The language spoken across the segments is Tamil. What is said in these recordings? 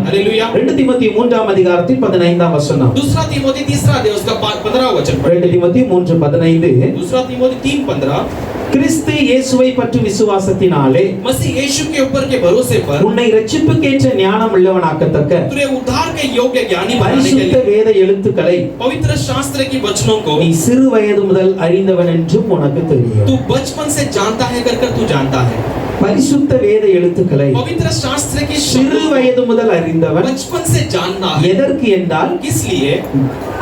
हालेलुया। 2 தீமோத்தேயு 3ஆம் அதிகாரத்தின் 15ஆம் வசனம். दूसरा तीमोथी 3 अध्याय उसका 15वां वचन 2 தீமோத்தேயு 3:15. दूसरा तीमोथी 3:15 கிறிஸ்து இயேசுவை பற்றி விசுவாசத்தினாலே मसीह यीशु के ऊपर के भरोसे पर உன்னை இரட்சிப்புக்கேற்ற ஞானம் உள்ளவனாக்கத்தக்க तुझे उद्धार के योग्य ज्ञानी बनाने के பரிசுத்த लिए வேத எழுத்துக்களை पवित्र शास्त्र की वचनों को நீ சிறு வயது முதல் அறிந்தவன் என்றும் உனக்கு தெரியும். तू बचपन से जानता है कर तू जानता है। பரிசுத்த வேத எழுத்துக்களை पवित्र शास्त्र की சிறு வயது முதல் அறிந்தவன் बचपन से जानना है। எதற்கு என்றால் इसलिए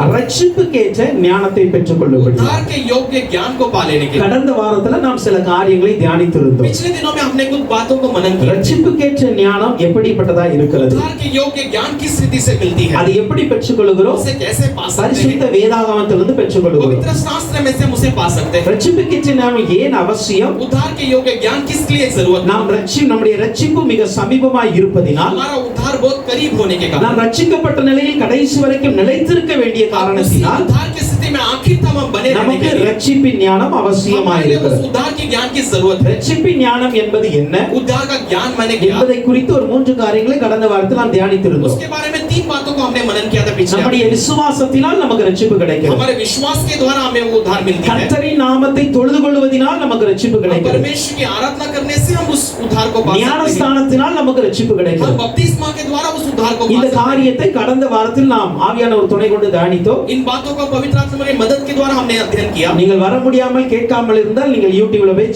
இரட்சிப்புக்கேற்ற ஞானத்தை பெற்றுக்கொள்ளும்படி. उद्धार के योग्य ज्ञान को पा लेने के लिए கடந்த வாரத்துல நாம் சில காரியங்களை தியானித்திருந்தோம். पिछले दिनों में हमने कुछ बातों को मनन किया। இரட்சிப்புக்கேற்ற ஞானம் எப்படிப்பட்டதா இருக்கிறது? उद्धार के योग्य ज्ञान किस स्थिति से मिलती है? அது எப்படி பெற்றுக்கொள்கிறோம்? उसे कैसे पा सकते பரிசுத்த हैं? வேதாகமத்திலிருந்து பெற்றுக்கொள்கிறோம். पवित्र शास्त्र में से हम उसे पा सकते हैं। இரட்சிப்புக்கேற்ற ஞானம் ஏன் அவசியம்? उद्धार के योग्य ज्ञान किस लिए जरूरत है? நாம் நம்முடைய இரட்சிப்பு மிக சமீபமாய் இருப்பதினால் हमारा उद्धार बहुत करीब होने के कारण நாம் ரட்சிக்கப்பட்ட நிலையில் கடைசி வரைக்கும் நிலைத்திருக்க வேண்டிய காரணத்தினால் उद्धार की स्थिति में आखिर तक हम बने रहने நமக்கு के लिए இரட்சிப்பின் ஞானம் அவசியமாய் இருக்கிறது. उद्धार के ज्ञान की जरूरत है। இரட்சிப்பின் ஞானம் என்பது என்ன उद्धार का ज्ञान माने क्या? என்பதை குறித்து ஒரு 3 காரியங்களை கடந்த வாரத்தில் நாம் தியானித்திருந்தோம். उसके बारे में 3 बातों को हमने मनन किया था पिछले। நம்முடைய விசுவாசத்தினால் நமக்கு இரட்சிப்பு கிடைக்கிறது. हमारे विश्वास के द्वारा हमें वो उद्धार मिलती है। கர்த்தரின் நாமத்தை தொழுது கொள்வதினால் நமக்கு இரட்சிப்பு கிடைக்கிறது. परमेश्वर की आराधना करने से हम उस उद्धार को पा सकते हैं। ஞானஸ்தானத்தினால் நமக்கு இரட்சிப்பு हम கிடைக்கிறது. बपतिस्मा के द्वारा उस उद्धार को पा இந்த सकते हैं। காரியத்தை கடந்த வாரத்தில் நாம் ஆவியானவர் துணை கொண்டு தியானித்தோம். इन बातों को पवित्र आत्मा की मदद के द्वारा हमने अध्ययन किया। நீங்கள் வர முடியாமல் கேட்காமல் இருந்தால் நீங்கள் யூடியூப்ல போய்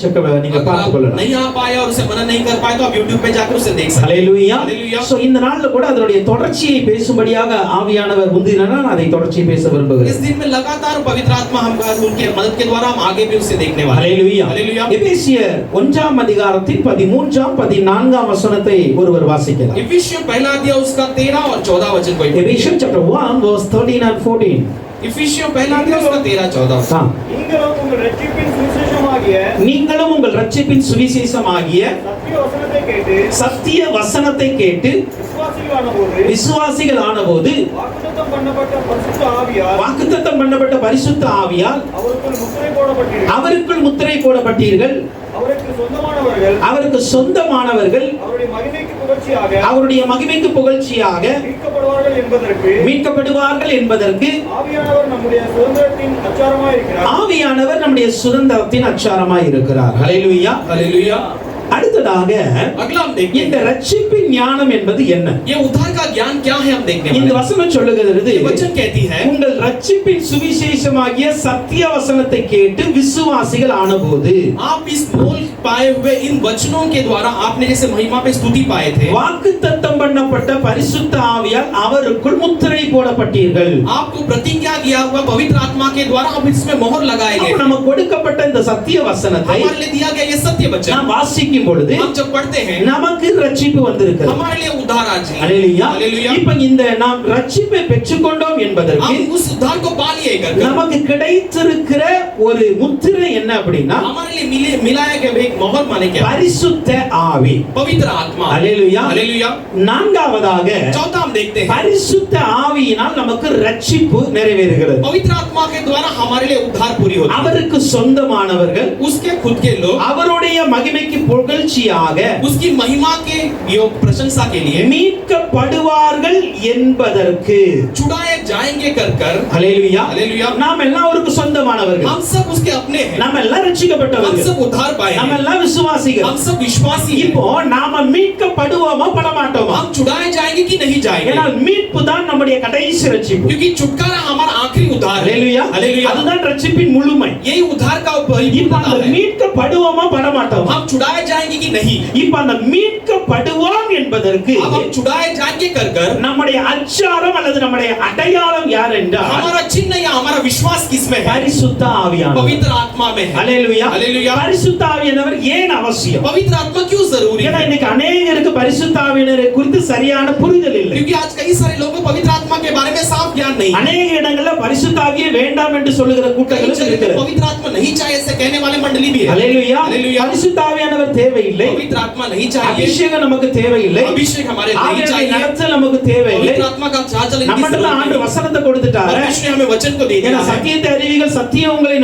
நீங்க பார்த்துக் கொள்ளலாம். नहीं आ पाए और उसे मनन नहीं कर पाए तो आप YouTube पे जाकर उसे देख सकते हैं। ஹalleluya. हालेलुया। சோ இந்த நாள்ல கூட அதனுடைய தொடர்ச்சியை பேசும்படியாக ஆவியானவர் முந்தினார். நான் அதை தொடர்ச்சியை பேச விரும்புகிறேன். इस दिन में लगातार पवित्र आत्मा हमका उनके मदद के द्वारा हम आगे भी उसे देखने वाले हैं। ஹalleluya. हालेलुया। எபேசியர் 1ஆம் அதிகாரத்தின் 13ஆம் 14ஆம் வசனத்தை ஒருவர் வாசிக்கலாம். इफिसियों पहला अध्याय उसका 13 और 14 वचन को Ephesians chapter 1 verse 13 and 14. इफिसियों पहला अध्याय उसका 13 14 நீங்களும் உங்கள் ரட்சிப்பின் சுவிசேஷமாகிய நீங்களும் உங்கள் ரட்சிப்பின் சுவிசேஷமாகிய சத்திய வசனத்தை கேட்டு விசுவாசிகள் ஆனபோது வாக்குத்தத்தம் பண்ணப்பட்ட பரிசுத்த ஆவியால் அவருக்குள் முத்திரை போடப்பட்டீர்கள். அவருக்கு சொந்தமானவர்கள் அவருடைய மகிமைக்கு புகழ்ச்சியாக மீட்கப்படுவார்கள் என்பதற்கு ஆவியானவர் நம்முடைய சுதந்திரத்தின் அச்சாரமாய் இருக்கிறார். ஹalleluya. हालेलुया। அடுத்ததாக अगला हम देखते இந்த हैं ரட்சிப்பின் ஞானம் என்பது என்ன? ये उद्धार का ज्ञान क्या है हम देखने இந்த वाले हैं। வசனம் சொல்லுகிறது, ये वचन कहती है உங்கள் ரட்சிப்பின் சுவிசேஷமாகிய சத்திய வசனத்தை கேட்டு விசுவாசிகள் ஆனபோது आप इस मोल पाए हुए इन वचनों के द्वारा आपने जैसे महिमा पे स्तुति पाए थे, வாக்குத்தத்தம் பண்ணப்பட்ட பரிசுத்த ஆவியால் அவருக்குள் முத்திரை போடப்பட்டீர்கள். आपको प्रतिज्ञा दिया हुआ पवित्र आत्मा के द्वारा आप इसमें मोहर लगाए गए। நமக்கு கொடுக்கப்பட்ட இந்த சத்திய வசனத்தை हमारे लिए दिया गया ये सत्य वचन நாம் வாசிக்கும் பொழுது हम जब पढ़ते हैं நமக்கு ரட்சிப்பு வந்திருக்கிறது. हमारे लिए उद्धार आज है। ஹalleluya. हालेलुया। இப்போ இந்த நாம் ரட்சிப்பை பெற்றுக்கொண்டோம் என்பதற்கு हम उस उद्धार को पा लिए कर நமக்கு கிடைத்திருக்கிற ஒரு முத்திரை என்ன அப்படின்னா हमारे लिए मिलाया गया एक मोहर माने क्या? பரிசுத்த ஆவி. पवित्र आत्मा। ஹalleluya. हालेलुया। நான்காவதாக चौथा हम देखते हैं பரிசுத்த ஆவியினால் நமக்கு ரட்சிப்பு நிறைவேறுகிறது. पवित्र आत्मा के द्वारा हमारे लिए उद्धार पूरी होती है। அவருக்கு சொந்தமானவர்கள் उसके खुद के लोग அவருடைய மகிமைக்கு புகழ்ச்சியாக उसकी महिमा के योग प्रशंसा के लिए மீட்கப்படுவார்கள் என்பதற்கு छुड़ाए जाएंगे कर कर ஹalleluya. हालेलुया। நாம் எல்லாம் அவருக்கு சொந்தமானவர்கள். हम सब उसके अपने हैं। நாம் எல்லாம் हम ரட்சிக்கப்பட்டவர்கள். सब उद्धार पाए நாம் हैं। எல்லாம் விசுவாசிகள். हम सब विश्वासी हैं। இப்போ நாம மீட்கப்படுவோமா படமாட்டோமா? हम छुड़ाए जाएंगे कि नहीं जाएंगे? ஏன்னா மீட்பு தான் நம்முடைய கடைசி ரட்சிப்பு. क्योंकि छुटकारा हमारा आखिरी उद्धार है। ஹalleluya. हालेलुया। அதுதான் ரட்சிப்பின் முழுமை. यही उद्धार का இப்போ परिपूर्णता அந்த है। மீட்கப்படுவோமா படமாட்டோமா? हम छुड़ाए जाएंगे कि नहीं? இப்போ அந்த மீட்கப்படுவோம் என்பதற்கு अब हम छुड़ाए जाएंगे कर कर நம்முடைய அச்சாரம் அல்லது நம்முடைய அடையாளம் யார் என்றால் हमारा चिन्ह या हमारा विश्वास किसमें है? பரிசுத்த ஆவியானவர். पवित्र आत्मा में है। ஹalleluya. हालेलुया। பரிசுத்த ஆவியானவர் ஏன் அவசியம்? पवित्र आत्मा क्यों जरूरी ஏன்னா है? இன்னைக்கு अनेகருக்கு பரிசுத்த ஆவியானவரை குறித்து சரியான புரிதல் இல்லை. क्योंकि आज कई सारे लोगों को पवित्र आत्मा के बारे में साफ ज्ञान नहीं है। अनेक இடங்கள்ல பரிசுத்த ஆவியே வேண்டாம் என்று சொல்லுகிற कई கூட்டங்களும் जगह இருக்கிறது. पवित्र आत्मा नहीं चाहिए ऐसे कहने वाले मंडली भी है। ஹalleluya. हालेलुया। பரிசுத்த ஆவியானவர் தேவையில்லை. पवित्र आत्मा नहीं चाहिए। அபிஷேகம் நமக்கு தேவையில்லை. अभिषेक हमारे नहीं ஆவியானவரை चाहिए। நடத்தல் நமக்கு தேவையில்லை. पवित्र आत्मा का चाल चलन की நம்மட்ட जरूरत ஆண்டு नहीं। வசனத்தை கொடுத்துட்டாரு. परमेश्वर ने हमें वचन को दे दिया ஏன்னா है। சத்தியத்தை அறிவீர்கள், சத்தியம் உங்களை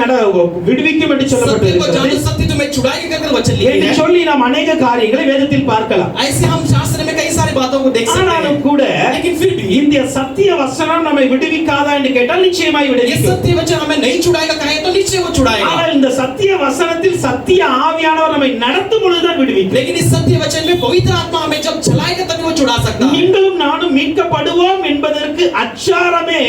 விடுவிக்கும் என்று सत्य को சொல்லப்பட்டிருக்கிறது. जानो, सत्य तुम्हें छुड़ाएगा कर वचन लिखा என்று है। சொல்லி நாம் अनेक காரியங்களை வேதத்தில் பார்க்கலாம். ऐसे हम शास्त्र में कई सारी बातों को देख सकते हैं। ஆனாலும் கூட फिर भी இந்த சத்திய வசனம் நம்மை விடுவிக்காதா என்று கேட்டால் நிச்சயமாய் ये விடுவிக்கும். सत्य वचन हमें नहीं छुड़ाएगा कहे तो निश्चय वो छुड़ाएगा। ஆனால் இந்த சத்திய வசனத்தில் சத்திய ஆவியானவர் நம்மை நடத்தும் பொழுதுதான் விடுவிக்கும். लेकिन इस सत्य वचन में पवित्र आत्मा हमें जब चलाएगा तभी वो छुड़ा सकता है। நீங்களும் நானும் மீட்கப்படுவோம் என்பதற்கு அச்சாரமே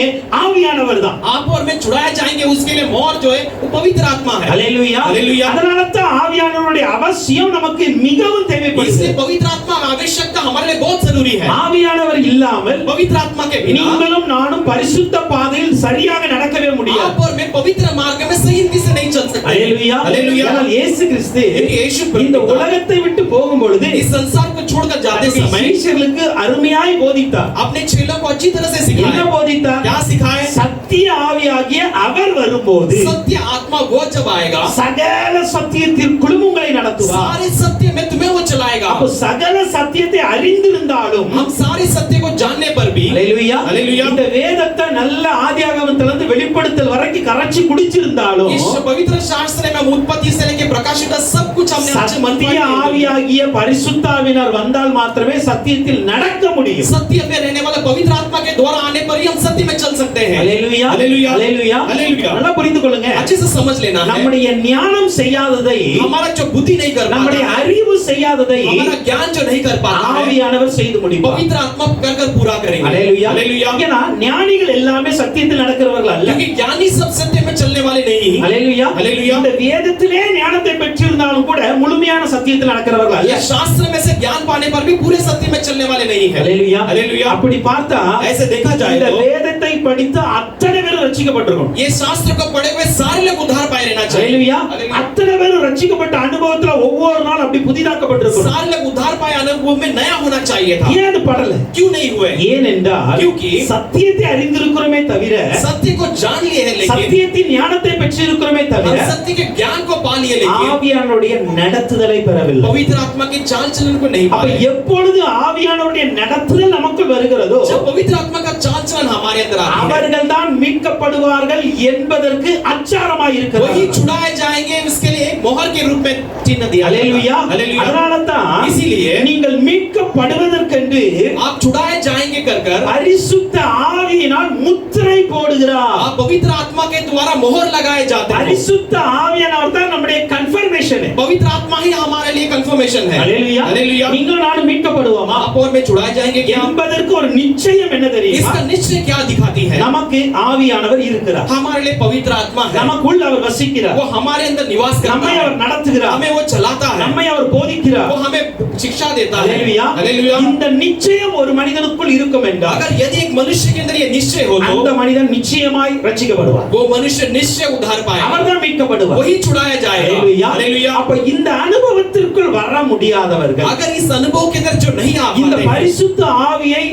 ஆவியானவர் தான். आप और मैं छुड़ाए जाएंगे उसके लिए मोहर जो है वो पवित्र आत्मा है। ஹல்லேலூயா. ஹல்லேலூயா. அதனால தான் ஆவியானவருடைய அவசியம் நமக்கு மிகவும் தேவைப்படுகிறது. इसलिए पवित्र आत्मा की आवश्यकता हमारे लिए बहुत जरूरी है। ஆவியானவர் இல்லாமல் पवित्र आत्मा के बिना நீங்களும் நானும் பரிசுத்த பாதையில் சரியாக நடக்கவே முடியாது. आप और मैं पवित्र मार्ग में सही रीति से नहीं चल सकते। ஹல்லேலூயா. ஹல்லேலூயா. ஆனால் இயேசு கிறிஸ்து यीशु இந்த உலகத்தை விட்டு போகும் பொழுது इस संसार को छोड़कर जाते समय சீஷர்களுக்கு அருமையாய் போதித்தார். अपने चेलों को अच्छी तरह से என்ன सिखाया। போதித்தார்? क्या सिखाए? சத்திய ஆவியாகிய அவர் வரும்போது सत्य आत्मा वो जब आएगा சகல சத்தியத்திற்குள்ளும் உங்களை நடத்துவார். सारे सत्य में तुम्हें वो चलाएगा। அப்போ சகல சத்தியத்தை அறிந்திருந்தாலும் हम सारे सत्य को जानने पर भी ஹல்லேலூயா. ஹல்லேலூயா. இந்த வேதத்தை நல்ல ஆதியாகமத்திலிருந்து வெளிப்படுத்தல் வரைக்கும் கரைச்சி குடிச்சிருந்தாலும் इस पवित्र शास्त्र में उत्पत्ति से लेकर प्रकाशित तक सब कुछ हमने अच्छे मन சத்திய ஆவியாகிய பரிசுத்தாவினர் வந்தால் மாத்திரமே சத்தியத்தில் நடக்க முடியும். सत्य में रहने वाला पवित्र आत्मा के द्वारा आने पर ही हम सत्य में चल सकते हैं। ஹல்லேலூயா. ஹல்லேலூயா. ஹல்லேலூயா. ஹல்லேலூயா. நல்லா புரிந்து கொள்ளுங்க. अच्छे से समझ लेना है। நம்முடைய ஞானம் செய்யாததை, हमारा जो बुद्धि नहीं कर நம்முடைய पाता, அறிவு செய்யாததை हमारा ज्ञान जो नहीं कर पाता है, ஆவியானவர் செய்து முடிப்பார். पवित्र आत्मा कर कर पूरा करेंगे। ஹல்லேலூயா. ஹல்லேலூயா. ஏன்னா ஞானிகள் எல்லாமே சத்தியத்தில் நடக்கிறவர்கள் அல்ல. क्योंकि ज्ञानी सब सत्य में चलने वाले नहीं। ஹல்லேலூயா. ஹல்லேலூயா. இந்த வேதத்திலே ஞானத்தை பெற்றிருந்தாலும் கூட முழுமையான சத்தியத்தில் நடக்கிறவர்கள் அல்ல. ये शास्त्र में से ज्ञान पाने पर भी पूरे सत्य में चलने वाले नहीं है। ஹல்லேலூயா. ஹல்லேலூயா. அப்படி பார்த்தா ऐसे देखा जाए இந்த तो வேதத்தை படித்த அத்தனை பேரும் ரட்சிக்கப்பட்டிருக்கும். ये शास्त्र को पढ़े हुए सारे लोग उद्धार पाए रहना चाहिए। ஹல்லேலூயா. ஹல்லேலூயா. அத்தனை பேரும் ரட்சிக்கப்பட்ட அனுபவத்துல ஒவ்வொரு நாள் அப்படி புதிதாக்கப்பட்டிருக்கும். सारे लोग उद्धार पाए अनुभव में नया होना चाहिए था। ஏன் அது படல? क्यों नहीं हुए? ஏனென்றால் क्योंकि சத்தியத்தை அறிந்திருக்கிறோமே தவிர, सत्य को जान लिए हैं लेकिन சத்தியத்தின் ஞானத்தை பெற்றிருக்கிறோமே हम தவிர सत्य के ज्ञान को पा लिए लेकिन ஆவியானுடைய நடத்துதலை பெறவில்லை. पवित्र आत्मा के चाल चलन को नहीं அப்ப पाए। எப்பொழுது ஆவியானுடைய நடத்துதல் நமக்குள் வருகிறதோ जब पवित्र आत्मा का चाल चलन हमारे अंदर आता है, அவர்கள் தான் மீட்கப்படுவார்கள் என்பதற்கு அச்சாரமாய் वही இருக்கிறார்கள். छुड़ाए जाएंगे। उसके लिए एक मोहर के रूप में चिन्ह दिया गया ஹல்லேலூயா. था। हालेलुया। அதனால தான் इसीलिए நீங்கள் மீட்கப்படுவதற்கென்று आप छुड़ाए जाएंगे कर कर பரிசுத்த ஆவியினால் முத்திரை போடுகிறார். आप पवित्र आत्मा के द्वारा मोहर लगाए जाते हैं। பரிசுத்த ஆவியானவர் தான் நம்முடைய கன்ஃபர்மேஷன். पवित्र आत्मा ही हमारे लिए कंफर्मेशन है। ஹல்லேலூயா. हालेलुया। நீங்கள் நானும் மீட்கப்படுவோமா आप और मैं छुड़ाए जाएंगे क्या? என்பதற்கு ஒரு நிச்சயம் என்ன தெரியுமா? इसका निश्चय क्या दिखाती है? நமக்கு ஆவியானவர் இருக்கிறார். हमारे लिए पवित्र आत्मा है। நமக்குள் அவர் வசிக்கிறார். वो हमारे अंदर निवास करता நம்மை है। அவர் நடத்துகிறார். हमें वो चलाता है। நம்மை அவர் போதிக்கிறார். वो हमें शिक्षा देता है। ஹல்லேலூயா. हालेलुया। இந்த நிச்சயம் ஒரு மனிதனுக்குள் இருக்கும் என்றால் अगर यदि एक मनुष्य के अंदर ये निश्चय हो அந்த तो மனிதன் நிச்சயமாய் ரட்சிக்கப்படுவார். वो मनुष्य निश्चय उद्धार पाएगा। அவர்தான் மீட்கப்படுவார். वही छुड़ाया जाएगा। ஹல்லேலூயா. हालेलुया। அப்ப இந்த அனுபவத்திற்குள் வர முடியாதவர்கள், अगर इस अनुभव के अंदर जो नहीं आ இந்த पाते हैं, பரிசுத்த ஆவியை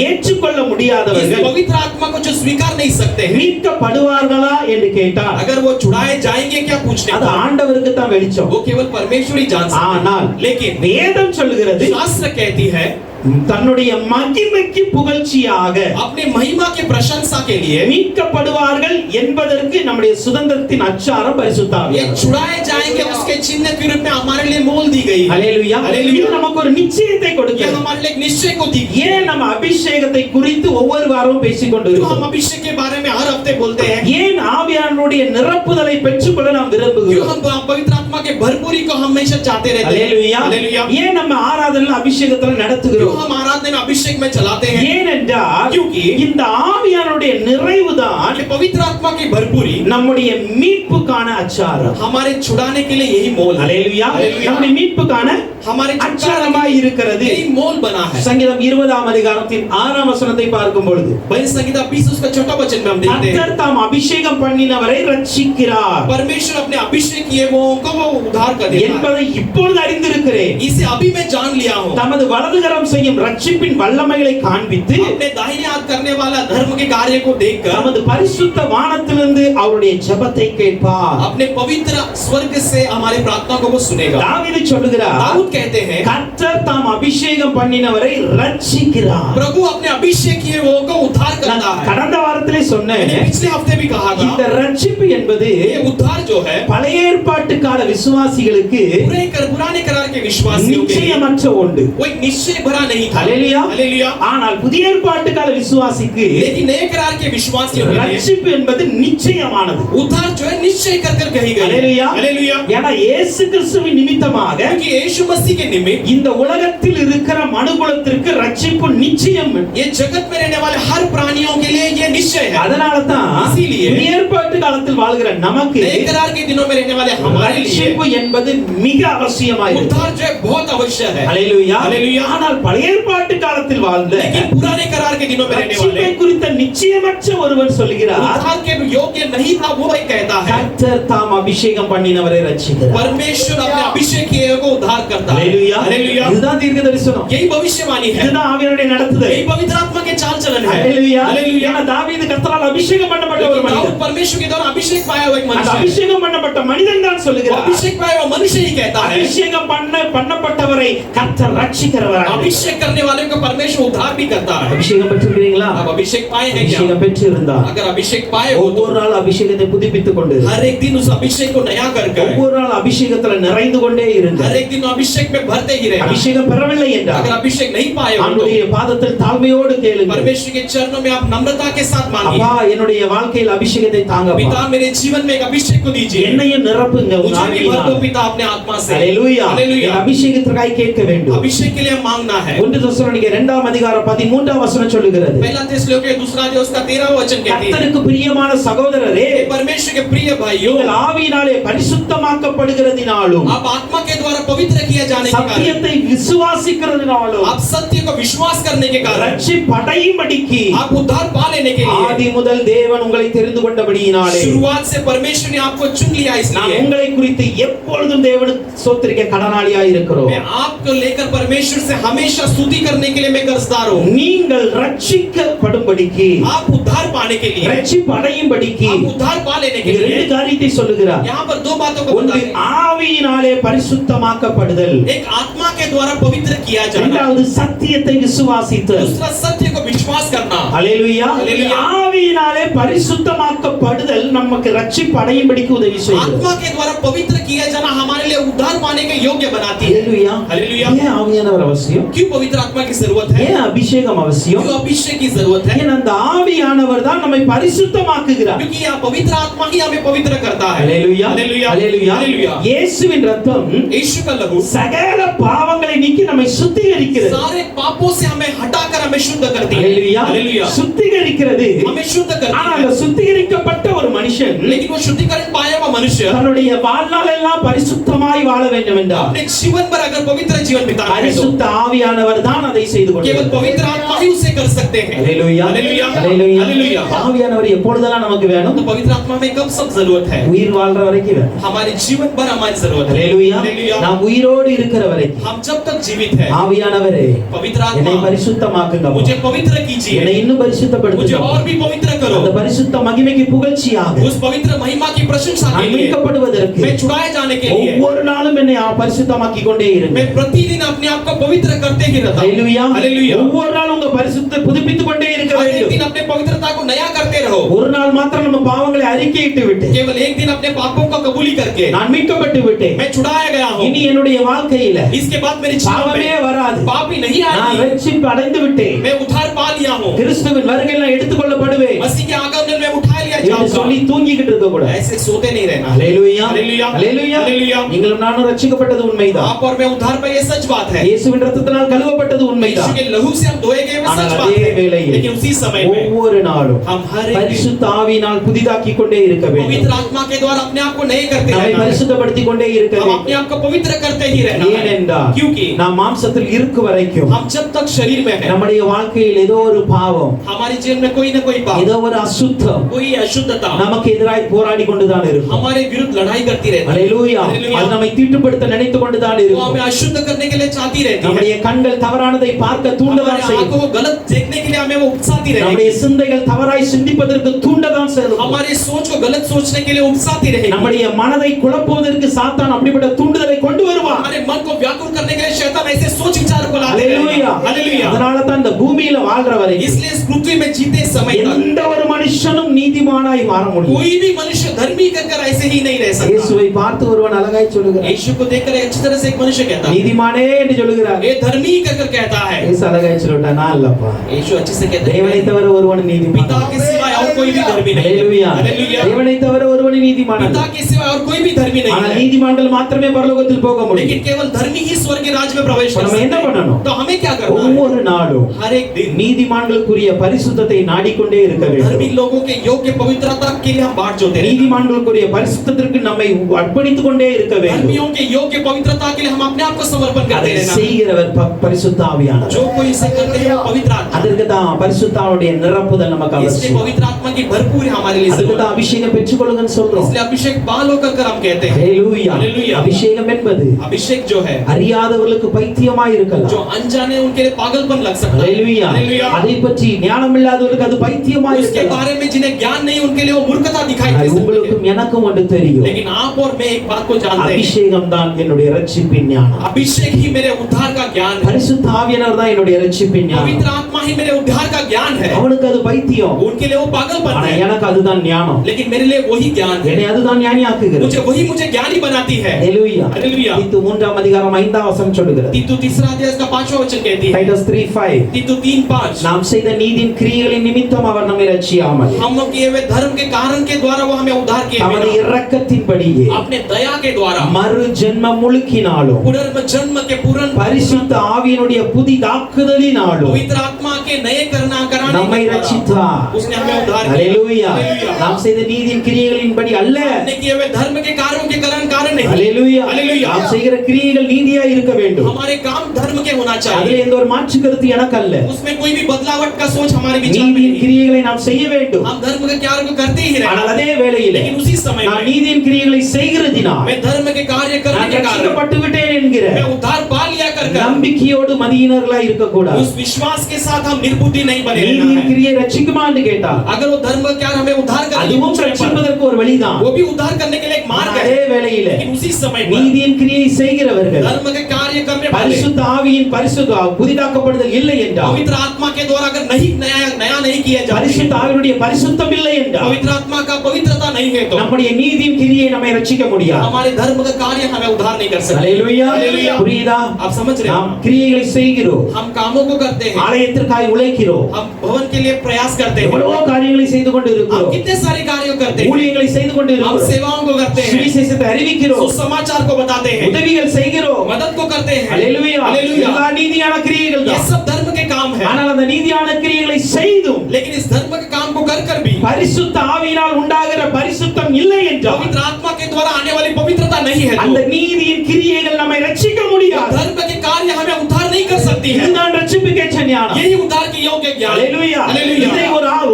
ஏற்றுக்கொள்ள इस முடியாதவர்கள் पवित्र आत्मा को जो स्वीकार नहीं सकते हैं, மீட்கப்படுவார்களா என்று கேட்டால் अगर वो छुड़ाए जाएंगे क्या पूछने அது पर, ஆண்டவருக்கு தான் வெளிச்சம். वो केवल परमेश्वर ही जान सकते ஆனால் हैं। लेकिन வேதம் சொல்லுகிறது शास्त्र कहती है தன்னுடைய மகிமைக்கு புகழ்ச்சியாக अपने महिमा के प्रशंसा के लिए மீட்கப்படுவார்கள் என்பதற்கு நம்முடைய சுதந்திரத்தின் அச்சாரம் பரிசுத்த ये ஆவியானவர். छुड़ाए जाएंगे उसके चिन्ह के रूप में हमारे लिए मोल दी गई है। ஹல்லேலூயா. ஹல்லேலூயா. இது நமக்கு ஒரு நிச்சயத்தை ये கொடுக்கிறது. हमारे लिए एक निश्चय को दी। ஏன் நம்ம அபிஷேகத்தை குறித்து ஒவ்வொரு வாரமும் பேசிக் கொண்டு तो हम இருக்கிறோம்? अभिषेक के बारे में हर हफ्ते बोलते हैं। ஏன் ஆவியானவருடைய நிரப்புதலை பெற்றுக்கொள்ள நாம் क्यों விரும்புகிறோம்? हम पवित्र आत्मा के भरपूरी को हमेशा चाहते रहते हैं। ஹல்லேலூயா. हालेलुया। ஏன் நம்ம ஆராதனையில அபிஷேகத்துல क्यों நடத்துகிறோம்? हम आराधना में अभिषेक में चलाते हैं? ஏனென்றால் क्योंकि இந்த ஆவியானவருடைய நிறைவுதான் कि पवित्र आत्मा की भरपूरी நம்முடைய மீட்புக்கான அச்சாரம். हमारे छुड़ाने के लिए यही मोल है। ஹல்லேலூயா. ஹல்லேலூயா. நம்முடைய மீட்புக்கான हमारे அச்சாரமாய் இருக்கிறது. यही मोल बना है। சங்கீதம் 20ஆம் அதிகாரத்தின் 6ஆம் வசனத்தை பார்க்கும் பொழுது भजन संहिता 20 उसका छोटा वचन में हम देखते हैं, கர்த்தர் தாம் அபிஷேகம் பண்ணினவரை ரட்சிக்கிறார் परमेश्वर अपने अभिषेक किए वो को वो उद्धार कर देता है। என்பதை இப்பொழுது அறிந்திருக்கிறேன். इसे अभी मैं जान लिया हूँ। தமது வலதுகரம் செய்யும் ரட்சிப்பின் வல்லமைகளை காண்பித்து अपने दाहिने हाथ करने वाला धर्म के कार्य को देखकर தமது பரிசுத்த வானத்திலிருந்து அவருடைய ஜெபத்தை கேட்பார். अपने पवित्र स्वर्ग से हमारी प्रार्थना को वो सुनेगा। தாவீது சொல்லுகிறார், दाऊद कहते हैं, கர்த்தர் தாம் அபிஷேகம் பண்ணினவரை ரட்சிக்கிறார். प्रभु अपने अभिषेक किए वो को उद्धार करता है। கடந்த வாரத்திலே சொன்னேன், मैंने पिछले हफ्ते भी कहा இந்த था, ரட்சிப்பு என்பது ये उद्धार जो है பழைய ஏற்பாட்டு கால விசுவாசிகளுக்கு पुराने करार के विश्वासियों के लिए நிச்சயமற்ற ஒன்று. वो एक निश्चय भरा नहीं था। ஹல்லேலூயா. हालेलुया। ஆனால் புதிய ஏற்பாட்டு கால விசுவாசிக்கு लेकिन नए करार के विश्वास के लिए ரட்சிப்பு என்பது நிச்சயமானது. उद्धार जो है निश्चय कर कही गई है। ஹல்லேலூயா. हालेलुया। ஏன்னா இயேசு கிறிஸ்துவின் நிமித்தமாக क्योंकि यीशु मसीह के निमित्त இந்த உலகத்தில் இருக்கிற மனுகுலத்திற்கு ரட்சிப்பு நிச்சயம். ये जगत में रहने वाले हर प्राणियों के लिए ये निश्चय है। அதனால தான் इसीलिए புதிய ஏற்பாட்டு காலத்தில் வாழ்கிற நமக்கு नए करार के दिनों में रहने वाले हमारे लिए ரட்சிப்பு என்பது மிக அவசியமாயிருக்கு. उद्धार जो है बहुत आवश्यक है। ஹல்லேலூயா. हालेलुया। ஆனால் பழைய ஏற்பாட்டு காலத்தில் வாழ்ந்த लेकिन पुराने करार के दिनों में रहने वाले ரட்சிப்பை குறித்த நிச்சயமற்ற ஒருவர் சொல்கிறார், उद्धार के योग्य नहीं था वो ही कहता है கர்த்தர் தாம் அபிஷேகம் பண்ணினவரை ரட்சிக்கிறார். परमेश्वर अपने अभिषेक किए को उद्धार करता है। ஹல்லேலூயா. हालेलुया। இதுதான் தீர்க்க தரிசனம். यही भविष्यवाणी है। இதுதான் ஆவியானவருடைய நடத்துதல். यही पवित्र आत्मा के चाल चलन है। ஹல்லேலூயா. हालेलुया। ஏன்னா தாவீது கர்த்தரால் அபிஷேகம் பண்ணப்பட்ட ஒரு लेकिन மனிதன். दाऊद परमेश्वर के द्वारा अभिषेक पाया हुआ एक அந்த मनुष्य है। அபிஷேகம் பண்ணப்பட்ட மனிதன் தான் वो சொல்லுகிறார், अभिषेक पाया हुआ मनुष्य ही कहता है அபிஷேகம் பண்ணப்பட்டவரை கர்த்தர் ரட்சிக்கிறவர். अभिषेक करने वाले को परमेश्वर उद्धार भी करता है। அபிஷேகம் பெற்றிருக்கிறீங்களா? आप अभिषेक पाए हैं क्या? அபிஷேகம் பெற்று இருந்தால் अगर अभिषेक पाए हो तो ஒவ்வொரு நாள் அபிஷேகத்தை புதுப்பித்துக் கொண்டு हर एक दिन उस अभिषेक को नया करके ஒவ்வொரு நாள் அபிஷேகத்துல நிறைந்து கொண்டே இருங்க. हर एक दिन अभिषेक में भरते ही रहना। அபிஷேகம் பெறவில்லை என்றால் अगर अभिषेक नहीं पाए हो तो அவருடைய பாதத்தில் தாழ்மையோடு கேளுங்க, परमेश्वर के चरणों में आप नम्रता के साथ मांगिए, அப்பா என்னுடைய வாழ்க்கையில் அபிஷேகத்தை தாங்கப்பா, पिता मेरे जीवन में एक अभिषेक को दीजिए, என்னையும் நிரப்புங்க உங்க मुझे भी भर दो ஆவியினால். पिता अपने आत्मा से। ஹல்லேலூயா. हालेलुया। இந்த அபிஷேகத்திற்காய் கேட்க வேண்டும். अभिषेक के लिए मांगना है। 1 தெசலோனிக்கேயர் 2ஆம் அதிகாரம் 13ஆம் வசனம் சொல்லுகிறது, पहला थिस्सलुनीके दूसरा जो उसका 13वां वचन कहती है, கர்த்தருக்கு பிரியமான சகோதரரே, हे परमेश्वर के प्रिय भाइयों, நீங்கள் ஆவியினாலே பரிசுத்தமாக்கப்படுகிறதினாலும் आप आत्मा के द्वारा पवित्र किया जाने के कारण, சத்தியத்தை விசுவாசிக்கிறதினாலும் आप सत्य को विश्वास करने के कारण, ரட்சிப்படையும்படிக்கு आप उद्धार पा लेने के लिए, ஆதி முதல் தேவன் உங்களை தெரிந்து கொண்டபடியினாலே शुरुआत से परमेश्वर ने आपको चुन लिया, நாம் इसलिए உங்களை குறித்து எப்பொழுதும் தேவனுக்கு ஸ்தோத்திரிக்க கடனாளியாய் இருக்கிறோம். मैं आपको लेकर परमेश्वर से हमेशा स्तुति करने के लिए मैं कर्जदार हूँ। நீங்கள் ரட்சிக்கப்படும்படிக்கு, आप उद्धार पाने के लिए, ரட்சிப்படையும்படிக்கு आप उद्धार पा लेने के இங்க लिए ரெண்டு காரியத்தை சொல்லுகிறார். यहाँ पर दो बातों को ஒன்று बताते हैं। ஆவியினாலே பரிசுத்தமாக்கப்படுதல், एक आत्मा के द्वारा पवित्र किया जाना, இரண்டாவது சத்தியத்தை விசுவாசித்தல். दूसरा सत्य को विश्वास करना। ஹல்லேலூயா. ஹல்லேலூயா. ஆவியினாலே பரிசுத்தமாக்கப்படுதல் நமக்கு ரட்சிப்படையும்படிக்கு உதவி செய்கிறது. आत्मा के द्वारा पवित्र किया जाना हमारे लिए उद्धार पाने के योग्य बनाती है। ஹல்லேலூயா. हालेलुया। ஏன் ஆவியானவர் அவசியம்? क्यों पवित्र आत्मा की जरूरत है? ஏன் அபிஷேகம் அவசியம்? क्यों अभिषेक की जरूरत है? ஏன் அந்த ஆவியானவர் தான் நம்மை பரிசுத்தமாக்குகிறார். क्योंकि यह पवित्र आत्मा ही हमें पवित्र करता है। ஹல்லேலூயா. हालेलुया। ஹல்லேலூயா. हालेलुया। இயேசுவின் ரத்தம் यीशु का लहू சகல பாவங்களை நீக்கி நம்மை சுத்திகரிக்கிறது. सारे पापों से हमें हटाकर हमें शुद्ध करती है। ஹல்லேலூயா. हालेलुया। சுத்திகரிக்கிறது. हमें शुद्ध करती ஆனா है। அந்த சுத்திகரிக்கப்பட்ட ஒரு மனுஷன் लेकिन वो शुद्धिकरण पाया हुआ मनुष्य தன்னுடைய வாழ்நாள் எல்லாம் பரிசுத்தமாய் வாழ வேண்டும் என்றால் अपने जीवन पर अगर पवित्र जीवन बिताना है तो பரிசுத்த ஆவியானவர் தான் அதை செய்து केवल கொண்டிருக்கிறார். पवित्र आत्मा ही उसे कर सकते हैं। ஹல்லேலூயா. हालेलुया। ஹல்லேலூயா. हालेलुया। ஆவியானவர் எப்பொழுதெல்லாம் நமக்கு வேணும்? तो पवित्र आत्मा में कब सब जरूरत है? உயிர் வாழ்ற வரைக்கும் வேணும். हमारे जीवन भर हमारी जरूरत है। ஹல்லேலூயா. हालेलुया। நாம் உயிரோடு இருக்கிற வரைக்கும் हम जब तक जीवित है, ஆவியானவரே पवित्र என்னை आत्मा பரிசுத்தமாக்குங்க, मुझे पवित्र कीजिए, என்னை இன்னும் मुझे பரிசுத்தப்படுத்துங்க. और भी पवित्र करो। அந்த பரிசுத்த மகிமைக்கு புகழ்ச்சியாக उस पवित्र महिमा की प्रशंसा के लिए, மீட்கப்படுவதற்கு मैं छुड़ाए जाने के लिए ஒவ்வொரு நாளும் என்னை பரிசுத்தமாக்கி கொண்டே இருங்க. मैं प्रतिदिन अपने आप को पवित्र करते ही रहता हूं। ஹல்லேலூயா. हालेलुया। ஒவ்வொரு நாளும் உங்க பரிசுத்தத்தை புதுப்பித்துக் கொண்டே இருக்க हर एक வேண்டும். दिन अपने पवित्रता को नया करते रहो। ஒரு நாள் மாத்திரம் நம்ம பாவங்களை அறிக்கையிட்டு விட்டு केवल एक दिन अपने पापों को कबूली करके நான் மீட்கப்பட்டு விட்டேன், मैं छुड़ाया गया हूं। இனி என்னுடைய வாழ்க்கையில इसके बाद मेरे जीवन பாவமே में வராது, पाप ही नहीं நான் आएगी। ரட்சிப்பு அடைந்து விட்டேன், मैं उद्धार पा लिया हूं। கிறிஸ்துவின் வருகையில் நான் எடுத்துக்கொள்ளப்படுவேன் मसीह के आगमन में उठा लिया என்று जाऊंगा। சொல்லி தூங்கிக்கிட்டு இருக்க கூடாது. ऐसे सोते नहीं रहना। ஹல்லேலூயா. हालेलुया। ஹல்லேலூயா. हालेलुया। நீங்களும் நானும் ரட்சிக்கப்பட்டது உண்மைதான், आप और मैं उद्धार पाए ये सच बात है। இயேசுவின் ரத்தத்தினால் கழுவப்பட்டது यीशु உண்மைதான். के लहू से हम धोए गए वो ஆனால் सच बात அதே है। வேளையில் लेकिन उसी समय में ஒவ்வொரு நாளும் हम हर एक दिन பரிசுத்த ஆவியினால் புதிதாக்கிக் கொண்டே இருக்க வேண்டும். पवित्र आत्मा के द्वारा अपने आप को नए करते நம்மை रहना है। பரிசுத்தப்படுத்திக் கொண்டே இருக்க हम வேண்டும். अपने आप को पवित्र करते ही रहना है। ஏனென்றால் क्योंकि நாம் மாம்சத்தில் இருக்கும் வரைக்கும் हम जब तक शरीर में हैं, நம்முடைய வாழ்க்கையில் ஏதோ ஒரு பாவம், हमारे जीवन में कोई ना कोई पाप, ஏதோ ஒரு அசுத்தம் कोई अशुद्धता நமக்கு எதிராய் போராடி கொண்டுதான் இருக்கும். हमारे विरुद्ध लड़ाई करती रहती है। ஹல்லேலூயா. हालेलुया। அது நம்மை தீட்டுப்படுத்த நினைத்து கொண்டுதான் वो இருக்கும். हमें अशुद्ध करने के लिए चाहती रहती है। நம்முடைய கண்கள் தவறானதை பார்க்க हमारे தூண்டதான் आंखों செய்யும். को गलत देखने के लिए हमें वो उकसाती रहेगी। நம்முடைய சிந்தைகள் தவறாய் சிந்திப்பதற்கு தூண்டதான் செய்யும். हमारे सोच को गलत सोचने के लिए उकसाती रहेगी। நம்முடைய மனதை குழப்புவதற்கு சாத்தான் அப்படிப்பட்ட தூண்டுதலை கொண்டு வருவான். हमारे मन को व्याकुल करने के लिए शैतान ऐसे सोच विचार को लाता ஹalleluya हालेलुया அதனால தான் இந்த பூமியில வாழ்ற வரைக்கும் इसलिए इस पृथ्वी में जीते समय तक எந்த ஒரு மனுஷனும் நீதிமானாய் மாற முடியும் कोई भी मनुष्य धर्मी कर ऐसे ही नहीं रह सकता இயேசுவை பார்த்து ஒருவன் அழகாய் சொல்லுகிறார் यीशु को देखकर अच्छी तरह से एक मनुष्य कहता है நீதிமானே என்று சொல்லுகிறார் ये धर्मी कर कहता है இயேசு அழகாய் சொல்லிட்டா நான் இல்லப்பா यीशु अच्छे से कहता தேவனை है தவிர ஒருவன் நீதிமான் पिता के सिवाय और कोई भी धर्मी नहीं ஹalleluya हालेलुया தேவனை தவிர ஒருவன் நீதிமான் पिता के सिवाय और कोई भी धर्मी नहीं ஆனால் है நீதிமான்கள் மாத்திரமே பரலோகத்தில் போக முடியும் लेकिन केवल धर्मी ही स्वर्ग के राज्य में प्रवेश कर நம்ம என்ன सकते பண்ணணும் हैं तो हमें क्या करना है ஒவ்வொரு நாளும் हर एक दिन நீதிமான்களுக்குரிய பரிசுத்தத்தை நாடிக்கொண்டே இருக்க धर्मी வேண்டும் लोगों के योग्य पवित्रता के लिए हम बाट जोते हैं நீதிமான்களுக்குரிய பரிசுத்தத்திற்கு நம்மை அர்ப்பணித்துக் கொண்டே இருக்க வேண்டும் धर्मियों के योग्य पवित्रता के लिए हम अपने आप को समर्पण करते அதை रहना செய்கிறவர் பரிசுத்த ஆவியானவர் जो कोई इसे करते हैं वो पवित्र आत्मा அதற்கு தான் பரிசுத்த ஆவியுடைய நிரப்புதல் நமக்கு इसलिए அவசியம் पवित्र आत्मा की भरपूर हमारे लिए அதுக்கு जरूरत தான் அபிஷேகம் பெற்றுக்கொள்ளுங்கன்னு சொல்றோம் इसलिए अभिषेक बाल होकर हम कहते हैं ஹalleluya हालेलुया அபிஷேகம் என்பது अभिषेक जो है அறியாதவர்களுக்கு பைத்தியமாய் जो இருக்கலாம் अनजाने उनके लिए पागलपन लग सकता है ஹalleluya हालेलुया அதை பற்றி ஞானம் இல்லாதவர்களுக்கு அது பைத்தியமாய் उसके இருக்கலாம் बारे में जिन्हें ज्ञान नहीं उनके लिए वो मूर्खता दिखाई दे ஆனால் सकती है உங்களுக்கும் எனக்கும் ஒன்று தெரியும் लेकिन आप और मैं एक बात को जानते हैं அபிஷேகம் தான் என்னுடைய இரட்சிப்பின் ஞானம் अभिषेक ही मेरे उद्धार का ज्ञान है பரிசுத்த ஆவியானவர் தான் என்னுடைய இரட்சிப்பின் ஞானம் पवित्र आत्मा ही मेरे उद्धार का ज्ञान है அவனுக்கு அது பைத்தியம் उनके लिए वो पागलपन ஆனா है எனக்கு அதுதான் ஞானம் लेकिन मेरे लिए वही ज्ञान है என்னை அதுதான் ஞானியாக்குகிறது मुझे ज्ञानी बनाती है ஹalleluya हालेलुया தீத்து 3ஆம் அதிகாரம் 5ஆம் வசனம் சொல்லுகிறது तीतु तीसरा अध्याय इसका 5वां वचन कहती है டைட்டஸ் 3:5 तीतु 3:5 நாம் செய்த நீதியின் கிரியைகளின் நிமித்தம் அவர் நம்மை ரட்சியாமல் हम लोग किए हुए धर्म के कारण के द्वारा वो हमें उद्धार किए தமது बिना இரக்கத்தின்படியே अपने दया के द्वारा மறு ஜென்ம முழுக்கினாலும் पुनर्जन्म के पूर्ण பரிசுத்த ஆவியினுடைய புதிதாக்குதலினாலும் पवित्र आत्मा के नए कराने நம்மை के द्वारा ரட்சித்தார் उसने हमें उद्धार किया ஹalleluya हालेलुया நாம் செய்த நீதியின் கிரியைகளின்படி அல்ல हमने किए हुए धर्म के कार्यों के कारण नहीं ஹalleluya हालेलुया நாம் செய்கிற கிரியைகள் நீதியா இருக்க வேண்டும் हमारे काम धर्म के होना அதிலே चाहिए எந்த ஒரு மாற்று கருத்து எனக்கு அல்ல उसमें कोई भी बदलावट का सोच हमारे विचार में நீதியின் नहीं கிரியைகளை நாம் செய்ய வேண்டும் हम धर्म के कार्य को करते ही ஆனால் रहना அதே வேளையிலே लेकिन उसी समय நான் में நீதியின் கிரியைகளை செய்கிறதினால் मैं धर्म के कार्य करने நான் के कारण ரட்சிக்கப்பட்டு விட்டேன் என்கிற मैं उद्धार पा लिया कर நம்பிக்கையோடு மதியினர்களாய் இருக்க கூடாது उस विश्वास के साथ हम निर्बुद्धि नहीं बने रहना நீதியின் है கிரியை ரட்சிக்குமா என்று கேட்டால் अगर वो धर्म का कार्य हमें उद्धार करने की அதுவும் पूछने पर, ரட்சிப்பதற்கு ஒரு வழிதான் वो भी उद्धार करने के लिए एक मार्ग அதே है வேளையிலே लेकिन उसी समय पर நீதியின் கிரியை செய்கிறவர்கள் धर्म के कार्य करने वाले பரிசுத்த ஆவியின் பரிசுத்த புதிதாக்கப்படுதல் இல்லை என்றால் पवित्र आत्मा के द्वारा अगर नहीं नया नहीं किया जाता பரிசுத்த ஆவியுடைய பரிசுத்தம் இல்லை என்றால் पवित्र आत्मा का पवित्रता नहीं है तो நம்முடைய நீதியின் கிரியை நம்மை ரட்சிக்க முடியாது हमारे धर्म का कार्य हमें उद्धार नहीं कर सकते ஹalleluya हालेलुया புரியுதா आप समझ रहे நாம் हो கிரியைகளை செய்கிறோம் हम कामों को करते हैं ஆலயத்திற்காய் உழைக்கிறோம் हम भवन के लिए प्रयास करते हैं எவ்வளவோ காரியங்களை செய்து கொண்டு हम இருக்கிறோம் कितने सारे कार्यों करते हैं ஊழியங்களை செய்து கொண்டு हम இருக்கிறோம் सेवाओं को करते हैं சுவிசேஷத்தை அறிவிக்கிறோம் सुसमाचार को बताते हैं உதவிகள் செய்கிறோம் मदद को करते हैं ஹalleluya हालेलुया எல்லா நீதியான கிரியைகள் ये தான் सब धर्म के काम है ஆனால் அந்த நீதியான கிரியைகளை செய்தும் लेकिन इस धर्म के काम को कर भी பரிசுத்த ஆவியினால் உண்டாகிற பரிசுத்தம் இல்லை என்றால் पवित्र आत्मा के द्वारा आने वाली पवित्रता नहीं है அந்த तो நீதியின் கிரியைகள் நம்மை ரட்சிக்க முடியாது धर्म के कार्य हमें उद्धार नहीं कर सकती है இதுதான் ரட்சிப்புக்கேற்ற ஞானம் यही उद्धार की योग्य ज्ञान है ஹalleluya हालेलुया இதை